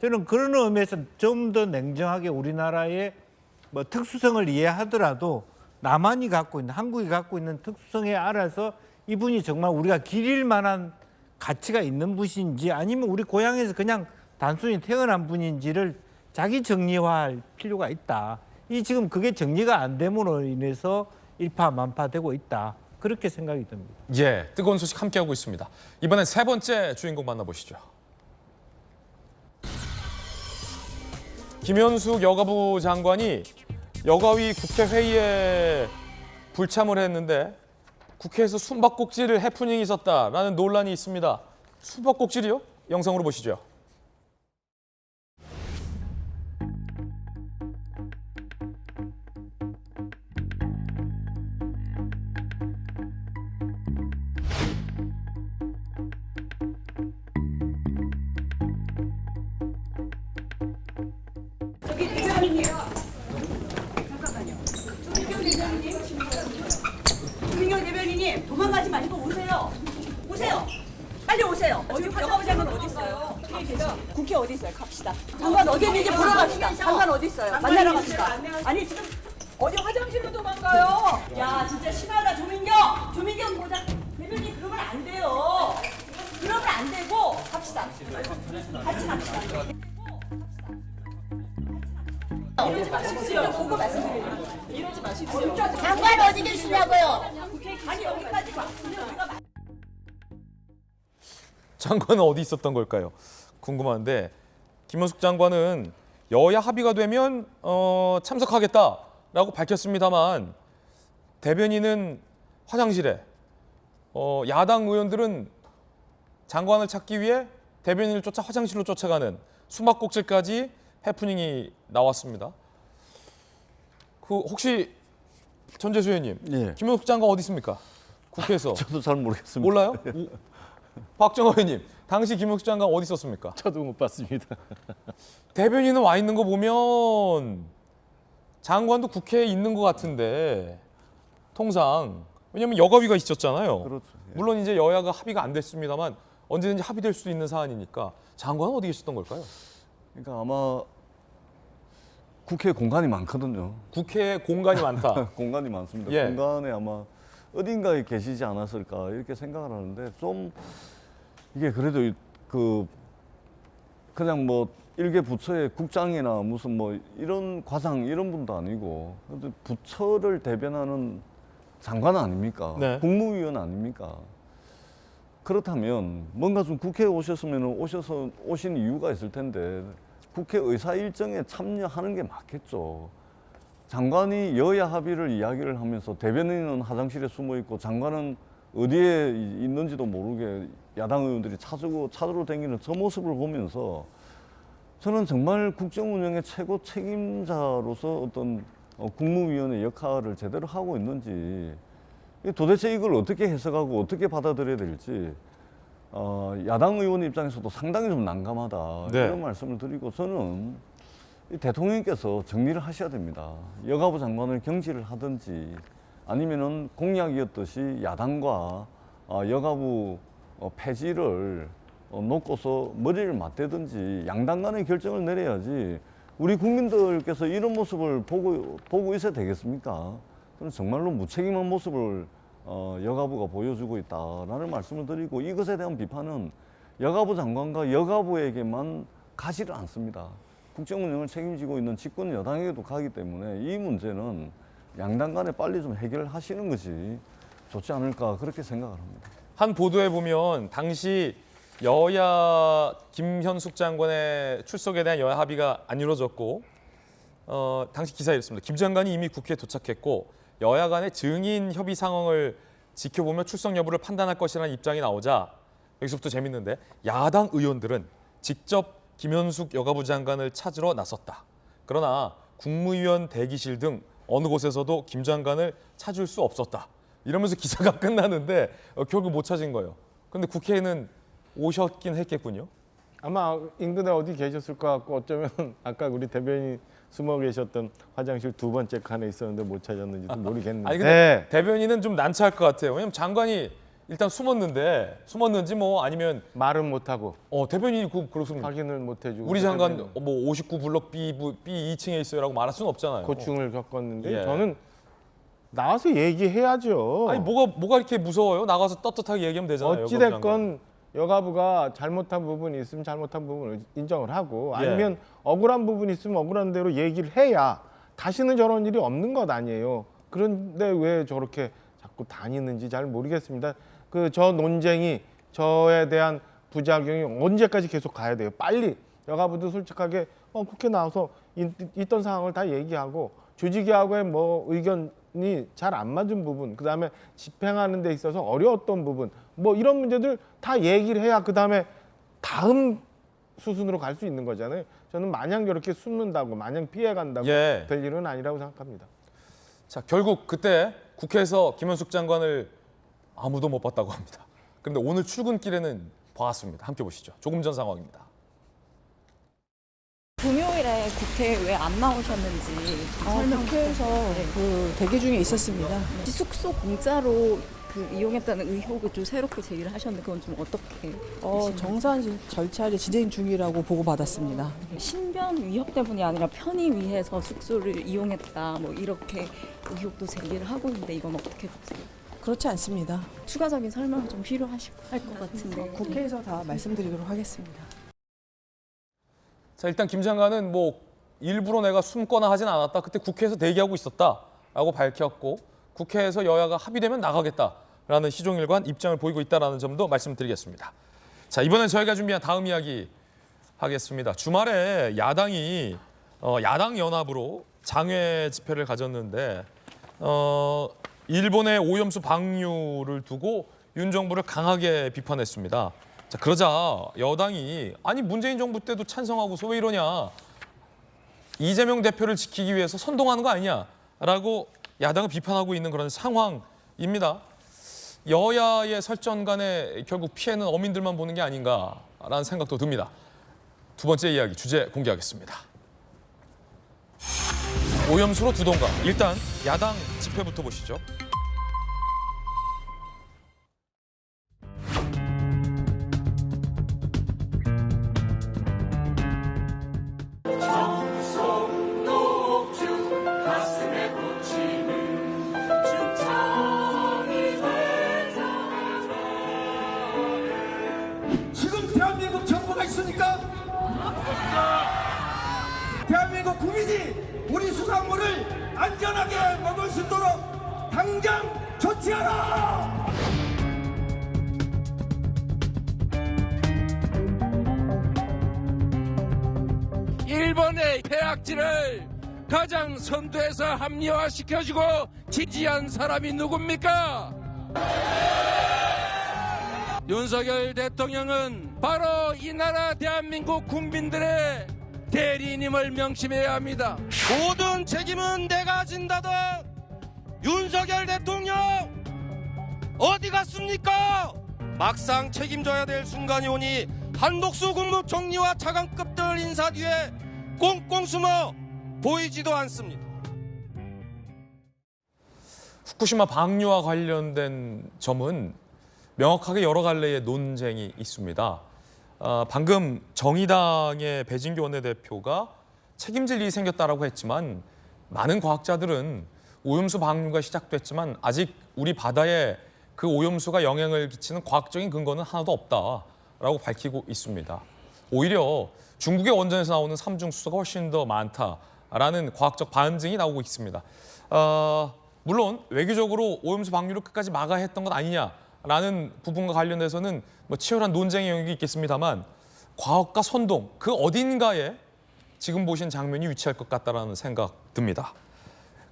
저는 그런 의미에서 좀 더 냉정하게 우리나라의 뭐 특수성을 이해하더라도 남한이 갖고 있는 한국이 갖고 있는 특수성에 알아서 이분이 정말 우리가 기릴 만한 가치가 있는 분인지 아니면 우리 고향에서 그냥 단순히 태어난 분인지를 자기 정리화할 필요가 있다. 이 지금 그게 정리가 안 됨으로 인해서 일파만파되고 있다. 그렇게 생각이 듭니다. 예, 뜨거운 소식 함께하고 있습니다. 이번엔 세 번째 주인공 만나보시죠. 김현숙 여가부 장관이 여가위 국회 회의에 불참을 했는데 국회에서 숨바꼭질 해프닝이 있었다라는 논란이 있습니다. 숨바꼭질이요? 영상으로 보시죠. 저기 대변인님, 잠깐만요. 조민경 대변인님, 도망가지 말고 오세요. 오세요. 빨리 오세요. 어디 여가부장관 어디 있어요? 국회 어디 있어요? 갑시다. 장관 어디 있는지 보러 갑시다. 장관 어디 있어요? 만나러 갑시다. 아니 지금 어디 화장실로 도망가요? 야 진짜 심하다 조민경. 조민경 보장 대변인 그러면 안 돼요. 그러면 안 되고 갑시다. 같이 갑시다. 이러지 마십시오. 보고 말씀드려요. 이러지 마십시오. 장관 어디 계시냐고요? 아니 여기까지 왔으면 우리가 장관은 어디 있었던 걸까요? 궁금한데 김현숙 장관은 여야 합의가 되면 참석하겠다라고 밝혔습니다만 대변인은 화장실에, 야당 의원들은 장관을 찾기 위해 대변인을 쫓아 화장실로 쫓아가는 숨바꼭질까지 해프닝이 나왔습니다. 그 혹시 전재수 의원님, 예. 김현숙 장관 어디 있습니까? 국회에서. 저도 잘 모르겠습니다. 몰라요? 박정호 의원님, 당시 김현숙 장관 어디 있었습니까? 저도 못 봤습니다. 대변인은 와 있는 거 보면 장관도 국회에 있는 것 같은데 통상 왜냐하면 여가위가 있었잖아요. 그렇죠. 예. 물론 이제 여야가 합의가 안 됐습니다만 언제든지 합의될 수도 있는 사안이니까 장관은 어디 계셨던 걸까요? 그러니까 아마 국회 공간이 많거든요. 국회에 공간이 많다. 공간이 많습니다. 예. 공간에 아마 어딘가에 계시지 않았을까 이렇게 생각을 하는데 좀 이게 그래도 그냥 뭐 일개 부처의 국장이나 무슨 뭐 이런 과장 이런 분도 아니고 부처를 대변하는 장관 아닙니까? 네. 국무위원 아닙니까? 그렇다면 뭔가 좀 국회에 오셨으면 오신 이유가 있을 텐데 국회 의사 일정에 참여하는 게 맞겠죠. 장관이 여야 합의를 이야기를 하면서 대변인은 화장실에 숨어 있고 장관은 어디에 있는지도 모르게 야당 의원들이 찾으러 다니는 저 모습을 보면서 저는 정말 국정 운영의 최고 책임자로서 어떤 국무위원의 역할을 제대로 하고 있는지 도대체 이걸 어떻게 해석하고 어떻게 받아들여야 될지 야당 의원 입장에서도 상당히 좀 난감하다 네. 이런 말씀을 드리고 저는 이 대통령께서 정리를 하셔야 됩니다. 여가부 장관을 경질을 하든지 아니면은 공약이었듯이 야당과 여가부 폐지를 놓고서 머리를 맞대든지 양당 간의 결정을 내려야지 우리 국민들께서 이런 모습을 보고 있어야 되겠습니까? 저는 정말로 무책임한 모습을 여가부가 보여주고 있다라는 말씀을 드리고 이것에 대한 비판은 여가부 장관과 여가부에게만 가지를 않습니다. 국정 운영을 책임지고 있는 집권 여당에게도 가기 때문에 이 문제는 양당 간에 빨리 좀 해결을 하시는 것이 좋지 않을까 그렇게 생각을 합니다. 한 보도에 보면 당시 여야 김현숙 장관의 출석에 대한 여야 합의가 안 이루어졌고 당시 기사에 이랬습니다. 김 장관이 이미 국회에 도착했고 여야 간의 증인 협의 상황을 지켜보며 출석 여부를 판단할 것이라는 입장이 나오자 여기서부터 재밌는데 야당 의원들은 직접 김현숙 여가부 장관을 찾으러 나섰다. 그러나 국무위원 대기실 등 어느 곳에서도 김 장관을 찾을 수 없었다. 이러면서 기사가 끝나는데 결국 못 찾은 거예요. 그런데 국회에는 오셨긴 했겠군요. 아마 인근에 어디 계셨을 것 같고 어쩌면 아까 우리 대변인 숨어 계셨던 화장실 두 번째 칸에 있었는데 못 찾았는지도 모르겠는데. 아니 근데 대변인은 좀 난처할 것 같아요. 왜냐면 장관이 일단 숨었는지 뭐 아니면 말은 못 하고 대변인이 그렇습니다. 확인을 못 해주고 우리 장관 뭐 59 블록 B 2층에 있어요라고 말할 수는 없잖아요. 고충을 겪었는데 예. 저는 나와서 얘기해야죠. 아니 뭐가 이렇게 무서워요? 나가서 떳떳하게 얘기하면 되잖아요. 어찌 됐건 여가부가 잘못한 부분이 있으면 잘못한 부분을 인정을 하고 아니면 억울한 부분이 있으면 억울한 대로 얘기를 해야 다시는 저런 일이 없는 것 아니에요. 그런데 왜 저렇게 자꾸 다니는지 잘 모르겠습니다. 저 논쟁이 저에 대한 부작용이 언제까지 계속 가야 돼요. 빨리 여가부도 솔직하게 국회 나와서 있던 상황을 다 얘기하고 조직위하고의 뭐 의견 기준이 잘 안 맞은 부분, 그다음에 집행하는 데 있어서 어려웠던 부분, 뭐 이런 문제들 다 얘기를 해야 그다음에 다음 수순으로 갈 수 있는 거잖아요. 저는 마냥 저렇게 숨는다고, 마냥 피해간다고 예. 될 일은 아니라고 생각합니다. 자, 결국 그때 국회에서 김현숙 장관을 아무도 못 봤다고 합니다. 그런데 오늘 출근길에는 봤습니다. 함께 보시죠. 조금 전 상황입니다. 금요일에 국회에 왜 안 나오셨는지 국회에서 그 대기 중에 있었습니다. 숙소 공짜로 그 이용했다는 의혹을 좀 새롭게 제기를 하셨는데 그건 좀 어떻게? 정산 절차를 진행 중이라고 보고받았습니다. 신변 위협 때문이 아니라 편의 위해서 숙소를 이용했다 뭐 이렇게 의혹도 제기를 하고 있는데 이건 어떻게 보세요? 그렇지 않습니다. 추가적인 설명이 좀 필요할 것 같은데 국회에서 다 말씀드리도록 하겠습니다. 자, 일단 김 장관은 뭐 일부러 내가 숨거나 하진 않았다. 그때 국회에서 대기하고 있었다라고 밝혔고 국회에서 여야가 합의되면 나가겠다라는 시종일관 입장을 보이고 있다는 점도 말씀드리겠습니다. 자, 이번엔 저희가 준비한 다음 이야기 하겠습니다. 주말에 야당이 야당 연합으로 장외 집회를 가졌는데 일본의 오염수 방류를 두고 윤 정부를 강하게 비판했습니다. 자, 그러자 여당이 아니 문재인 정부 때도 찬성하고서 왜 이러냐. 이재명 대표를 지키기 위해서 선동하는 거 아니냐라고 야당을 비판하고 있는 그런 상황입니다. 여야의 설전 간에 결국 피해는 어민들만 보는 게 아닌가라는 생각도 듭니다. 두 번째 이야기 주제 공개하겠습니다. 오염수로 두던가. 일단 야당 집회부터 보시죠. 지금 대한민국 정부가 있으니까 대한민국 국민이 우리 수산물을 안전하게 먹을 수 있도록 당장 조치하라! 일본의 폐악질을 가장 선두에서 합리화시켜주고 지지한 사람이 누굽니까? 윤석열 대통령은 바로 이 나라 대한민국 국민들의 대리님을 명심해야 합니다. 모든 책임은 내가 진다던 윤석열 대통령 어디 갔습니까? 막상 책임져야 될 순간이 오니 한독수 국무총리와 차관급들 인사 뒤에 꽁꽁 숨어 보이지도 않습니다. 후쿠시마 방류와 관련된 점은 명확하게 여러 갈래의 논쟁이 있습니다. 방금 정의당의 배진교 원내대표가 책임질 일이 생겼다라고 했지만 많은 과학자들은 오염수 방류가 시작됐지만 아직 우리 바다에 그 오염수가 영향을 끼치는 과학적인 근거는 하나도 없다라고 밝히고 있습니다. 오히려 중국의 원전에서 나오는 삼중수소가 훨씬 더 많다라는 과학적 반증이 나오고 있습니다. 물론 외교적으로 오염수 방류를 끝까지 막아야 했던 것 아니냐라는 부분과 관련해서는 뭐 치열한 논쟁의 영역이 있겠습니다만 과학과 선동 그 어딘가에 지금 보신 장면이 위치할 것 같다라는 생각 듭니다.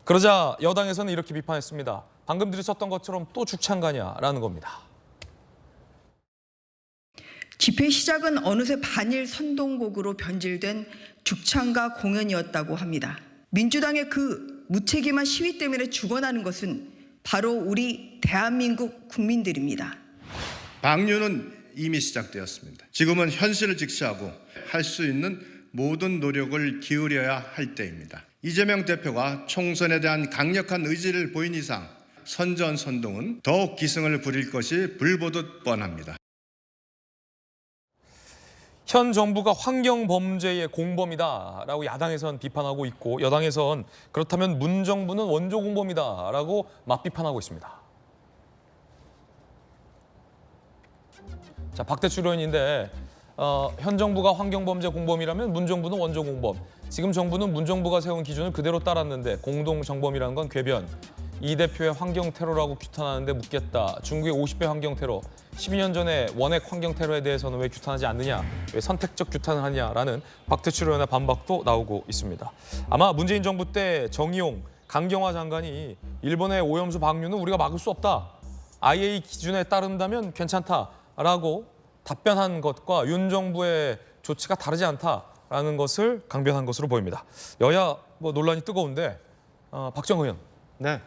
그러자 여당에서는 이렇게 비판했습니다. 방금 들으셨던 것처럼 또 죽창가냐라는 겁니다. 집회 시작은 어느새 반일 선동곡으로 변질된 죽창가 공연이었다고 합니다. 민주당의 그 무책임한 시위 때문에 죽어나는 것은 바로 우리 대한민국 국민들입니다. 방류는 이미 시작되었습니다. 지금은 현실을 직시하고 할 수 있는 모든 노력을 기울여야 할 때입니다. 이재명 대표가 총선에 대한 강력한 의지를 보인 이상 선전선동은 더욱 기승을 부릴 것이 불보듯 뻔합니다. 현 정부가 환경범죄의 공범이다라고 야당에선 비판하고 있고 여당에선 그렇다면 문 정부는 원조 공범이다라고 맞비판하고 있습니다. 자, 박대출 의원인데 현 정부가 환경범죄 공범이라면 문 정부는 원조 공범. 지금 정부는 문 정부가 세운 기준을 그대로 따랐는데 공동정범이라는 건 궤변. 이 대표의 환경테러라고 규탄하는데 묻겠다. 중국의 50배 환경테러. 12년 전에 원액 환경테러에 대해서는 왜 규탄하지 않느냐. 왜 선택적 규탄을 하냐라는 박대출 의원의 반박도 나오고 있습니다. 아마 문재인 정부 때 정의용 강경화 장관이 일본의 오염수 방류는 우리가 막을 수 없다. IAEA 기준에 따른다면 괜찮다라고 답변한 것과 윤 정부의 조치가 다르지 않다라는 것을 강변한 것으로 보입니다. 여야 뭐 논란이 뜨거운데 박정호 의원. 네.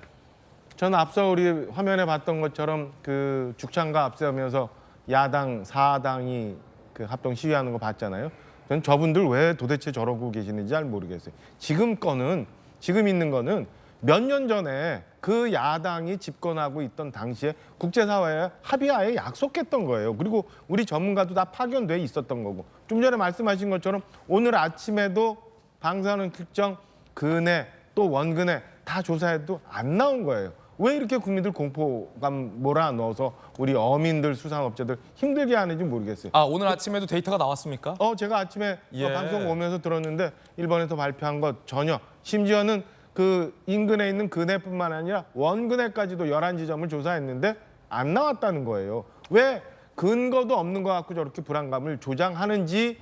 저는 앞서 우리 화면에 봤던 것처럼 그 죽창가 앞세우면서 야당 4당이 그 합동 시위하는 거 봤잖아요. 저는 저분들 왜 도대체 저러고 계시는지 잘 모르겠어요. 지금 있는 거는 몇 년 전에 그 야당이 집권하고 있던 당시에 국제사회에 합의하에 약속했던 거예요. 그리고 우리 전문가도 다 파견돼 있었던 거고. 좀 전에 말씀하신 것처럼 오늘 아침에도 방사능 측정, 근해, 또 원근해 다 조사해도 안 나온 거예요. 왜 이렇게 국민들 공포감 몰아넣어서 우리 어민들, 수산업자들 힘들게 하는지 모르겠어요. 오늘 아침에도 데이터가 나왔습니까? 제가 아침에 방송 오면서 들었는데 일본에서 발표한 것 전혀. 심지어는 그 인근에 있는 근해뿐만 아니라 원근해까지도 11지점을 조사했는데 안 나왔다는 거예요. 왜 근거도 없는 것 같고 저렇게 불안감을 조장하는지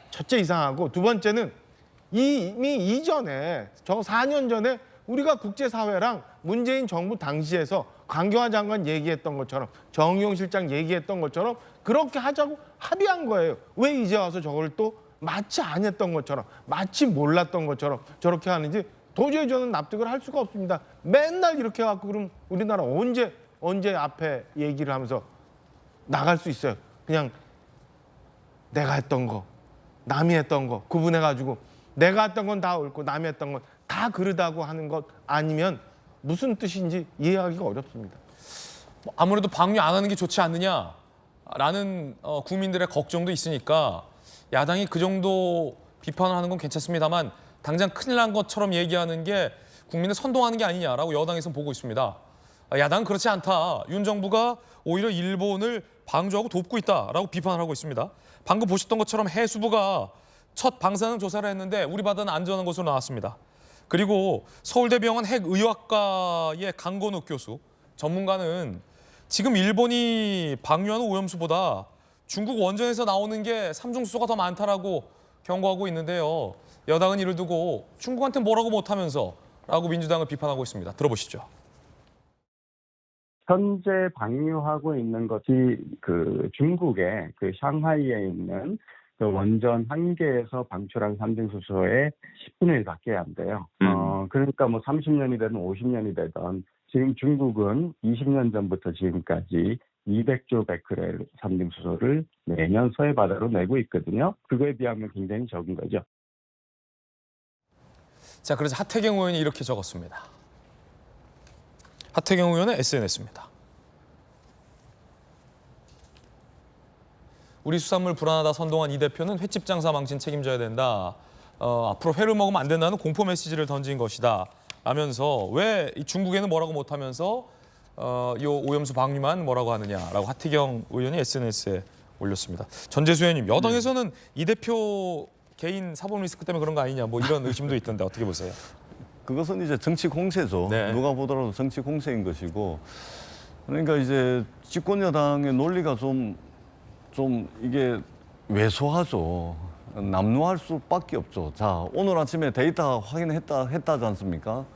첫째 이상하고, 두 번째는 이미 이전에 4년 전에 우리가 국제사회랑 문재인 정부 당시에서 강경화 장관 얘기했던 것처럼, 정의용 실장 얘기했던 것처럼 그렇게 하자고 합의한 거예요. 왜 이제 와서 저걸 또 마치 안 했던 것처럼, 마치 몰랐던 것처럼 저렇게 하는지 도저히 저는 납득을 할 수가 없습니다. 맨날 이렇게 해갖고 그럼 우리나라 언제 앞에 얘기를 하면서 나갈 수 있어요. 그냥 내가 했던 거, 남이 했던 거 구분해가지고 내가 했던 건 다 옳고 남이 했던 건 다 그르다고 하는 것 아니면 무슨 뜻인지 이해하기가 어렵습니다. 아무래도 방류 안 하는 게 좋지 않느냐라는 국민들의 걱정도 있으니까 야당이 그 정도 비판을 하는 건 괜찮습니다만 당장 큰일 난 것처럼 얘기하는 게 국민을 선동하는 게 아니냐라고 여당에서는 보고 있습니다. 야당은 그렇지 않다. 윤 정부가 오히려 일본을 방조하고 돕고 있다라고 비판을 하고 있습니다. 방금 보셨던 것처럼 해수부가 첫 방사능 조사를 했는데 우리 바다는 안전한 것으로 나왔습니다. 그리고 서울대병원 핵의학과의 강건욱 교수, 전문가는 지금 일본이 방류하는 오염수보다 중국 원전에서 나오는 게 삼중수소가 더 많다라고 경고하고 있는데요. 여당은 이를 두고 중국한테 뭐라고 못하면서 라고 민주당을 비판하고 있습니다. 들어보시죠. 현재 방류하고 있는 것이 그 중국의 그 샹하이에 있는 그 원전 한 개에서 방출한 삼중수소의 10분의 1밖에 안 돼요. 그러니까 뭐 30년이 되든 50년이 되든 지금 중국은 20년 전부터 지금까지 200조 베크렐 삼중수소를 매년 서해 바다로 내고 있거든요. 그거에 비하면 굉장히 적은 거죠. 자, 그래서 하태경 의원이 이렇게 적었습니다. 하태경 의원의 SNS입니다. 우리 수산물 불안하다 선동한 이 대표는 횟집 장사 망신 책임져야 된다. 앞으로 회를 먹으면 안 된다는 공포 메시지를 던진 것이다. 라면서 왜 중국에는 뭐라고 못하면서 이 오염수 방류만 뭐라고 하느냐라고 하태경 의원이 SNS에 올렸습니다. 전재수 의원님, 여당에서는 이 대표 개인 사법 리스크 때문에 그런 거 아니냐 뭐 이런 의심도 있던데 어떻게 보세요? 그것은 이제 정치 공세죠. 네. 누가 보더라도 정치 공세인 것이고, 그러니까 이제 집권 여당의 논리가 좀 이게 왜소하죠. 남루할 수밖에 없죠. 자, 오늘 아침에 데이터 했다지 않습니까?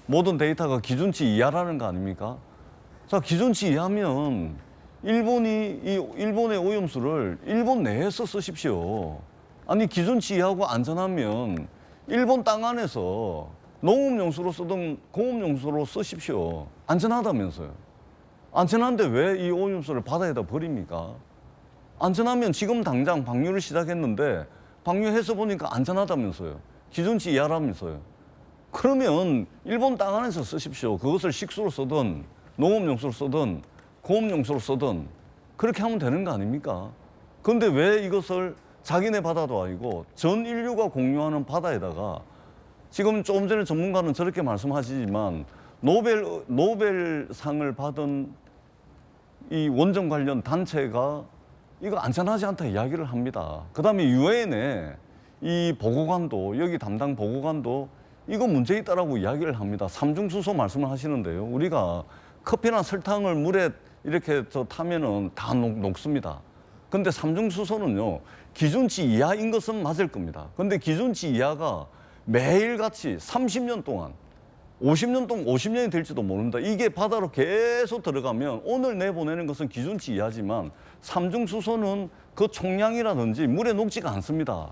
모든 데이터가 기준치 이하라는 거 아닙니까? 자, 기준치 이하면 일본의 오염수를 일본 내에서 쓰십시오. 아니, 기준치 이하고 안전하면 일본 땅 안에서 농업용수로 쓰든 공업용수로 쓰십시오. 안전하다면서요. 안전한데 왜 이 오염수를 바다에다 버립니까? 안전하면 지금 당장 방류를 시작했는데 방류해서 보니까 안전하다면서요. 기준치 이하라면서요. 그러면 일본 땅 안에서 쓰십시오. 그것을 식수로 쓰든 농업용수로 쓰든 공업용수로 쓰든 그렇게 하면 되는 거 아닙니까? 그런데 왜 이것을 자기네 바다도 아니고 전 인류가 공유하는 바다에다가, 지금 조금 전에 전문가는 저렇게 말씀하시지만 노벨상을 받은 이 원전 관련 단체가 이거 안전하지 않다 이야기를 합니다. 그다음에 유엔에 이 보고관도, 여기 담당 보고관도 이거 문제 있다라고 이야기를 합니다. 삼중수소 말씀을 하시는데요. 우리가 커피나 설탕을 물에 이렇게 타면은 다 녹습니다. 근데 삼중수소는요, 기준치 이하인 것은 맞을 겁니다. 근데 기준치 이하가 매일같이 30년 동안 50년 동안 50년이 될지도 모른다. 이게 바다로 계속 들어가면 오늘 내보내는 것은 기준치 이하지만 삼중수소는 그 총량이라든지 물에 녹지가 않습니다.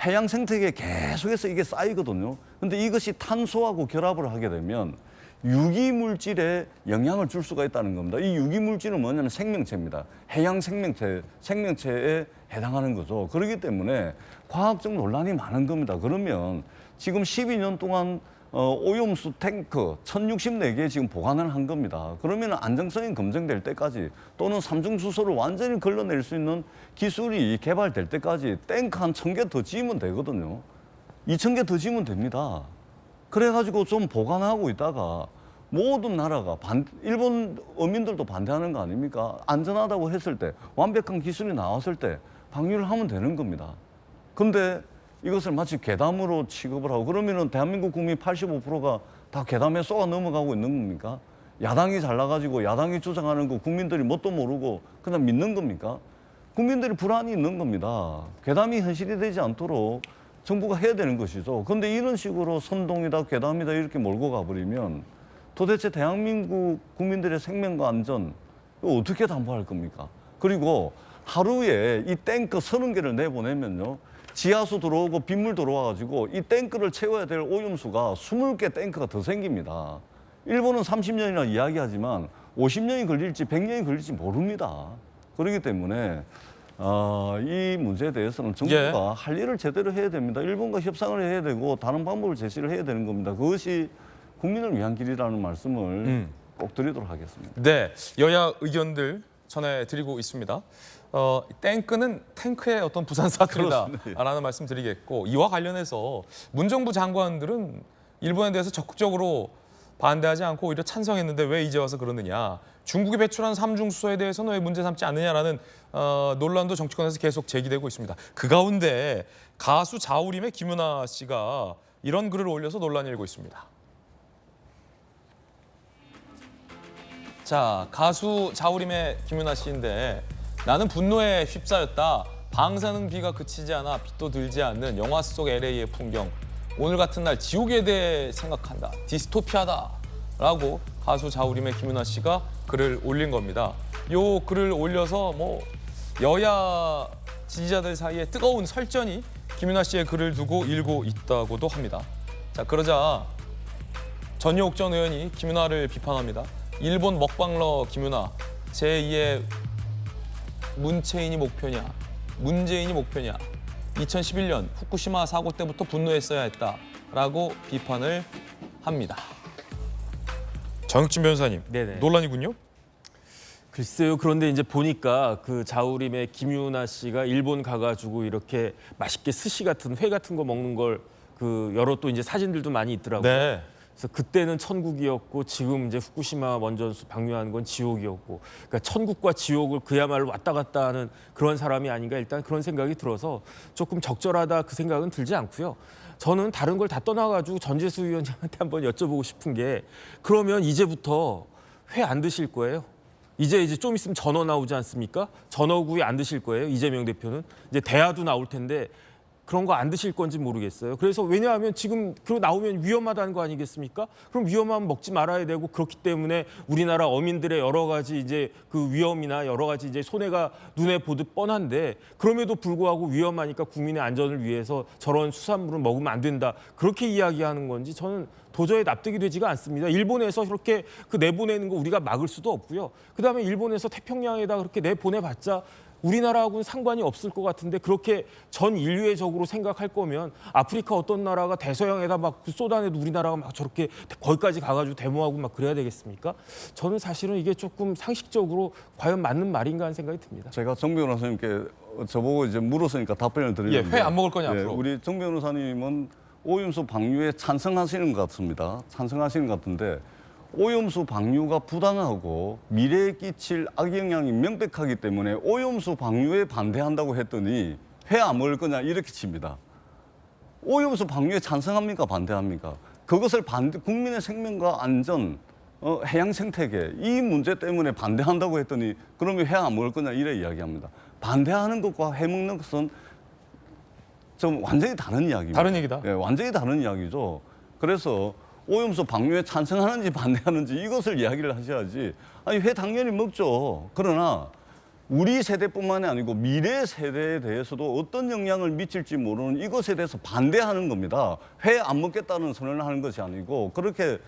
해양 생태계에 계속해서 이게 쌓이거든요. 근데 이것이 탄소하고 결합을 하게 되면 유기물질에 영향을 줄 수가 있다는 겁니다. 이 유기물질은 뭐냐면 생명체입니다. 해양 생명체에 해당하는 거죠. 그렇기 때문에 과학적 논란이 많은 겁니다. 그러면 지금 12년 동안 오염수 탱크 1064개 지금 보관을 한 겁니다. 그러면 안정성이 검증될 때까지 또는 삼중수소를 완전히 걸러낼 수 있는 기술이 개발될 때까지 탱크 한 1000개 더 지으면 되거든요. 2000개 더 지으면 됩니다. 그래가지고 좀 보관하고 있다가 모든 나라가 일본 어민들도 반대하는 거 아닙니까? 안전하다고 했을 때 완벽한 기술이 나왔을 때 방류를 하면 되는 겁니다. 근데 이것을 마치 괴담으로 취급을 하고 그러면은 대한민국 국민 85%가 다 괴담에 쏘아 넘어가고 있는 겁니까? 야당이 잘나가지고 야당이 주장하는 거 국민들이 뭣도 모르고 그냥 믿는 겁니까? 국민들이 불안이 있는 겁니다. 괴담이 현실이 되지 않도록 정부가 해야 되는 것이죠. 근데 이런 식으로 선동이다, 괴담이다 이렇게 몰고 가버리면 도대체 대한민국 국민들의 생명과 안전 이거 어떻게 담보할 겁니까? 그리고 하루에 이 탱크 30개를 내보내면요. 지하수 들어오고 빗물 들어와가지고 이 탱크를 채워야 될 오염수가 20개 탱크가 더 생깁니다. 일본은 30년이나 이야기하지만 50년이 걸릴지 100년이 걸릴지 모릅니다. 그렇기 때문에 이 문제에 대해서는 정부가 할 일을 제대로 해야 됩니다. 일본과 협상을 해야 되고 다른 방법을 제시를 해야 되는 겁니다. 그것이 국민을 위한 길이라는 말씀을 꼭 드리도록 하겠습니다. 네, 여야 의견들 전해드리고 있습니다. 탱크는 탱크의 어떤 부산 사투리다라는 말씀 드리겠고 이와 관련해서 문정부 장관들은 일본에 대해서 적극적으로 반대하지 않고 오히려 찬성했는데 왜 이제 와서 그러느냐. 중국이 배출한 삼중수소에 대해서는 왜 문제 삼지 않느냐라는 논란도 정치권에서 계속 제기되고 있습니다. 그 가운데 가수 자우림의 김윤아 씨가 이런 글을 올려서 논란이 일고 있습니다. 자, 가수 자우림의 김윤아 씨인데 나는 분노에 휩싸였다. 방사능 비가 그치지 않아 빛도 들지 않는 영화 속 LA의 풍경. 오늘 같은 날 지옥에 대해 생각한다. 디스토피아다. 라고 가수 자우림의 김윤아 씨가 글을 올린 겁니다. 요 글을 올려서 여야 지지자들 사이에 뜨거운 설전이 김윤아 씨의 글을 두고 일고 있다고도 합니다. 자, 그러자 전효옥 전 의원이 김윤아를 비판합니다. 일본 먹방러 김윤아, 제2의 문재인이 목표냐, 문재인이 목표냐. 2011년 후쿠시마 사고 때부터 분노했어야 했다라고 비판을 합니다. 정혁진 변호사님, 네네. 논란이군요? 글쎄요. 그런데 이제 보니까 그 자우림의 김윤아 씨가 일본 가가지고 이렇게 맛있게 스시 같은 회 같은 거 먹는 걸 그 여러 또 이제 사진들도 많이 있더라고요. 네. 그래서 그때는 천국이었고 지금 이제 후쿠시마 원전수 방류하는 건 지옥이었고, 그러니까 천국과 지옥을 그야말로 왔다 갔다 하는 그런 사람이 아닌가 일단 그런 생각이 들어서 조금 적절하다 그 생각은 들지 않고요. 저는 다른 걸 다 떠나가지고 전재수 위원장한테 한번 여쭤보고 싶은 게 그러면 이제부터 회 안 드실 거예요? 이제 좀 있으면 전어 나오지 않습니까? 전어구이 안 드실 거예요? 이재명 대표는 이제 대하도 나올 텐데. 그런 거 안 드실 건지 모르겠어요. 그래서 왜냐하면 지금 그거 나오면 위험하다는 거 아니겠습니까? 그럼 위험하면 먹지 말아야 되고 그렇기 때문에 우리나라 어민들의 여러 가지 이제 그 위험이나 여러 가지 이제 손해가 눈에 보듯 뻔한데 그럼에도 불구하고 위험하니까 국민의 안전을 위해서 저런 수산물을 먹으면 안 된다. 그렇게 이야기하는 건지 저는 도저히 납득이 되지가 않습니다. 일본에서 그렇게 그 내보내는 거 우리가 막을 수도 없고요. 그다음에 일본에서 태평양에다 그렇게 내보내봤자 우리나라하고는 상관이 없을 것 같은데 그렇게 전 인류의 적으로 생각할 거면 아프리카 어떤 나라가 대서양에다 막 쏟아내도 우리나라가 막 저렇게 거기까지 가가지고 데모하고 막 그래야 되겠습니까? 저는 사실은 이게 조금 상식적으로 과연 맞는 말인가 하는 생각이 듭니다. 제가 정 변호사님께 저보고 이제 물었으니까 답변을 드리는데 회 안 먹을 거냐 앞으로? 우리 정 변호사님은 오염수 방류에 찬성하시는 것 같습니다. 찬성하시는 것 같은데 오염수 방류가 부당하고 미래에 끼칠 악영향이 명백하기 때문에 오염수 방류에 반대한다고 했더니 회 안 먹을 거냐 이렇게 칩니다. 오염수 방류에 찬성합니까? 반대합니까? 그것을 국민의 생명과 안전, 해양 생태계 이 문제 때문에 반대한다고 했더니 그러면 회 안 먹을 거냐 이래 이야기합니다. 반대하는 것과 회 먹는 것은 좀 완전히 다른 이야기입니다. 다른 얘기다. 네, 완전히 다른 이야기죠. 그래서 오염수 방류에 찬성하는지 반대하는지 이것을 이야기를 하셔야지. 아니 회 당연히 먹죠. 그러나 우리 세대뿐만이 아니고 미래 세대에 대해서도 어떤 영향을 미칠지 모르는 이것에 대해서 반대하는 겁니다. 회 안 먹겠다는 선언을 하는 것이 아니고 그렇게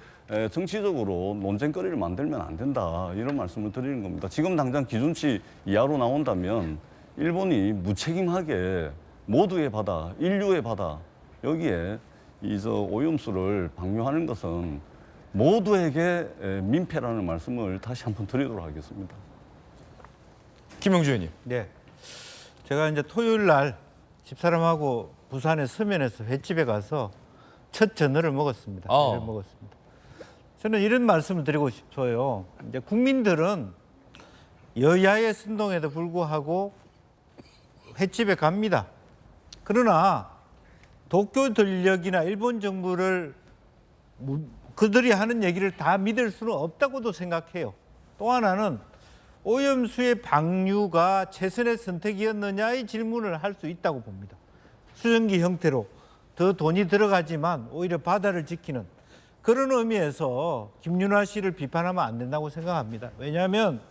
정치적으로 논쟁거리를 만들면 안 된다. 이런 말씀을 드리는 겁니다. 지금 당장 기준치 이하로 나온다면 일본이 무책임하게 모두의 바다, 인류의 바다 여기에 이 오염수를 방류하는 것은 모두에게 민폐라는 말씀을 다시 한번 드리도록 하겠습니다. 김영주 의원님. 네. 제가 이제 토요일 날 집사람하고 부산의 서면에서 횟집에 가서 첫 전어를 먹었습니다. 회를 먹었습니다. 저는 이런 말씀을 드리고 싶어요. 이제 국민들은 여야의 선동에도 불구하고 횟집에 갑니다. 그러나 도쿄 전력이나 일본 정부를 그들이 하는 얘기를 다 믿을 수는 없다고도 생각해요. 또 하나는 오염수의 방류가 최선의 선택이었느냐의 질문을 할 수 있다고 봅니다. 수증기 형태로 더 돈이 들어가지만 오히려 바다를 지키는 그런 의미에서 김윤아 씨를 비판하면 안 된다고 생각합니다. 왜냐하면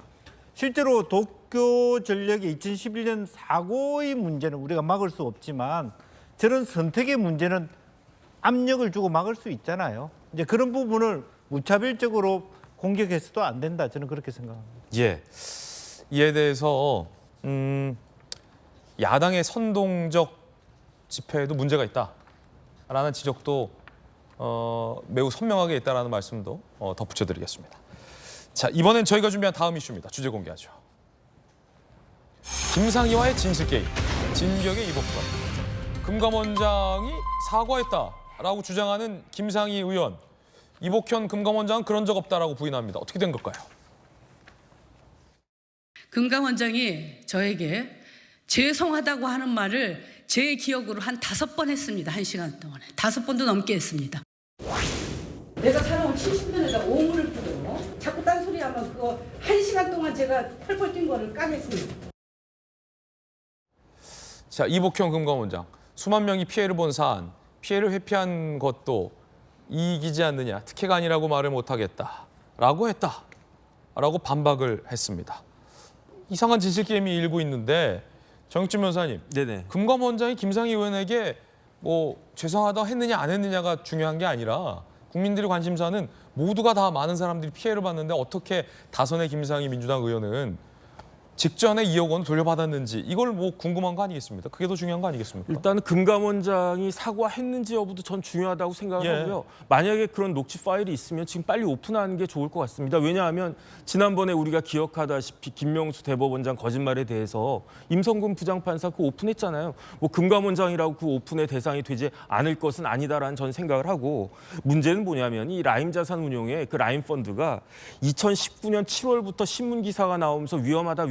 실제로 도쿄 전력의 2011년 사고의 문제는 우리가 막을 수 없지만 저런 선택의 문제는 압력을 주고 막을 수 있잖아요. 이제 그런 부분을 무차별적으로 공격해서도 안 된다. 저는 그렇게 생각합니다. 예, 이에 대해서 야당의 선동적 집회에도 문제가 있다라는 지적도 매우 선명하게 있다라는 말씀도 덧붙여드리겠습니다. 자, 이번엔 저희가 준비한 다음 이슈입니다. 주제 공개하죠. 김상희와의 진실 게임, 진격의 이복권. 금감원장이 사과했다라고 주장하는 김상희 의원. 이복현 금감원장은 그런 적 없다라고 부인합니다. 어떻게 된 걸까요? 금감원장이 저에게 죄송하다고 하는 말을 제 기억으로 한 5번 했습니다. 1시간 동안에. 5번도 넘게 했습니다. 내가 살아온 70년에다 오물을 뿌려. 자꾸 딴소리 하면 그거 1시간 동안 제가 펄펄 뛴 거를 까겠습니다. 자, 이복현 금감원장. 수만 명이 피해를 본 사안, 피해를 회피한 것도 이익이지 않느냐. 특혜가 아니라고 말을 못하겠다라고 했다라고 반박을 했습니다. 이상한 진실 게임이 일고 있는데 정익진 변호사님, 네네. 금감원장이 김상희 의원에게 뭐 죄송하다 했느냐 안 했느냐가 중요한 게 아니라 국민들의 관심사는 모두가 다 많은 사람들이 피해를 봤는데 어떻게 다선의 김상희 민주당 의원은 직전에 2억 원 돌려받았는지 이걸 뭐 궁금한 거 아니겠습니까? 그게 더 중요한 거 아니겠습니까? 일단 금감원장이 사과했는지 여부도 전 중요하다고 생각하고요. 만약에 그런 녹취 파일이 있으면 지금 빨리 오픈하는 게 좋을 것 같습니다. 왜냐하면 지난번에 우리가 기억하다시피 김명수 대법원장 거짓말에 대해서 임성근 부장판사 그 오픈했잖아요. 뭐 금감원장이라고 그 오픈의 대상이 되지 않을 것은 아니다라는 전 생각을 하고 문제는 뭐냐면 이 라임 자산운용의 그 라임 펀드가 2019년 7월부터 신문 기사가 나오면서 위험하다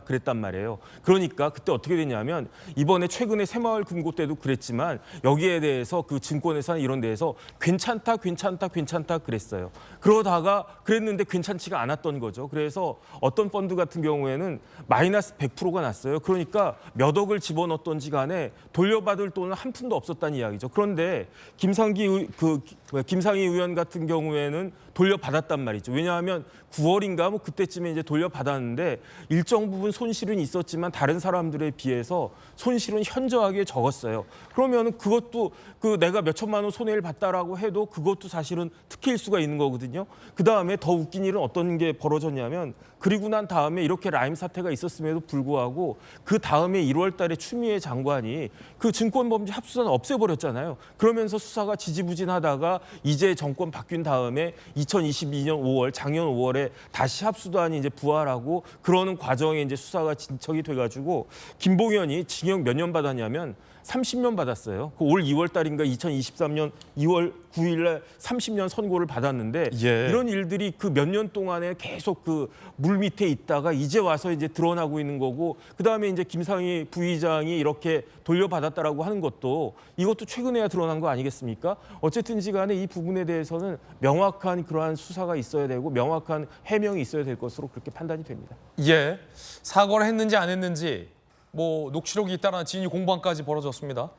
그랬단 말이에요. 그러니까 그때 어떻게 됐냐면 이번에 최근에 새마을 금고 때도 그랬지만 여기에 대해서 그 증권회사나 이런 데에서 괜찮다 그랬어요. 그러다가 그랬는데 괜찮지가 않았던 거죠. 그래서 어떤 펀드 같은 경우에는 마이너스 100%가 났어요. 그러니까 몇 억을 집어넣었던지 간에 돌려받을 돈은 한 푼도 없었다는 이야기죠. 그런데 김상희 의원 같은 경우에는 돌려받았단 말이죠. 왜냐하면 9월인가 뭐 그때쯤에 이제 돌려받았는데 일정 부분 손실은 있었지만 다른 사람들에 비해서 손실은 현저하게 적었어요. 그러면 그것도 그 내가 몇 천만 원 손해를 봤다라고 해도 그것도 사실은 특혜일 수가 있는 거거든요. 그다음에 더 웃긴 일은 어떤 게 벌어졌냐면 그리고 난 다음에 이렇게 라임 사태가 있었음에도 불구하고 그 다음에 1월 달에 추미애 장관이 그 증권범죄 합수단 없애버렸잖아요. 그러면서 수사가 지지부진하다가 이제 정권 바뀐 다음에 2022년 5월, 작년 5월에 다시 합수단이 이제 부활하고 그러는 과정에 이제 수사가 진척이 돼가지고 김봉현이 징역 몇 년 받았냐면 30년 받았어요. 그 올 2월 달인가 2023년 2월 9일날 30년 선고를 받았는데 이런 일들이 그 몇 년 동안에 계속 그 물 밑에 있다가 이제 와서 이제 드러나고 있는 거고 그다음에 이제 김상희 부의장이 이렇게 돌려받았다라고 하는 것도 이것도 최근에야 드러난 거 아니겠습니까? 어쨌든지 간에 이 부분에 대해서는 명확한 그러한 수사가 있어야 되고 명확한 해명이 있어야 될 것으로 그렇게 판단이 됩니다. 예, 사과를 했는지 안 했는지 뭐 녹취록이 있다라는 진위 공방까지 벌어졌습니다.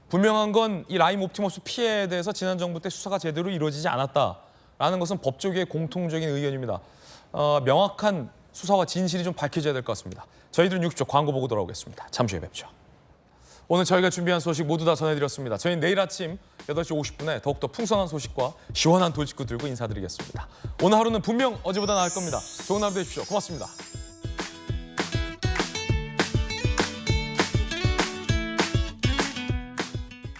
분명한 건 이 라임 옵티머스 피해에 대해서 지난 정부 때 수사가 제대로 이루어지지 않았다라는 것은 법조계의 공통적인 의견입니다. 명확한 수사와 진실이 좀 밝혀져야 될 것 같습니다. 저희들은 60초 광고 보고 돌아오겠습니다. 잠시 후에 뵙죠. 오늘 저희가 준비한 소식 모두 다 전해드렸습니다. 저희는 내일 아침 8시 50분에 더욱더 풍성한 소식과 시원한 돌직구 들고 인사드리겠습니다. 오늘 하루는 분명 어제보다 나을 겁니다. 좋은 하루 되십시오. 고맙습니다.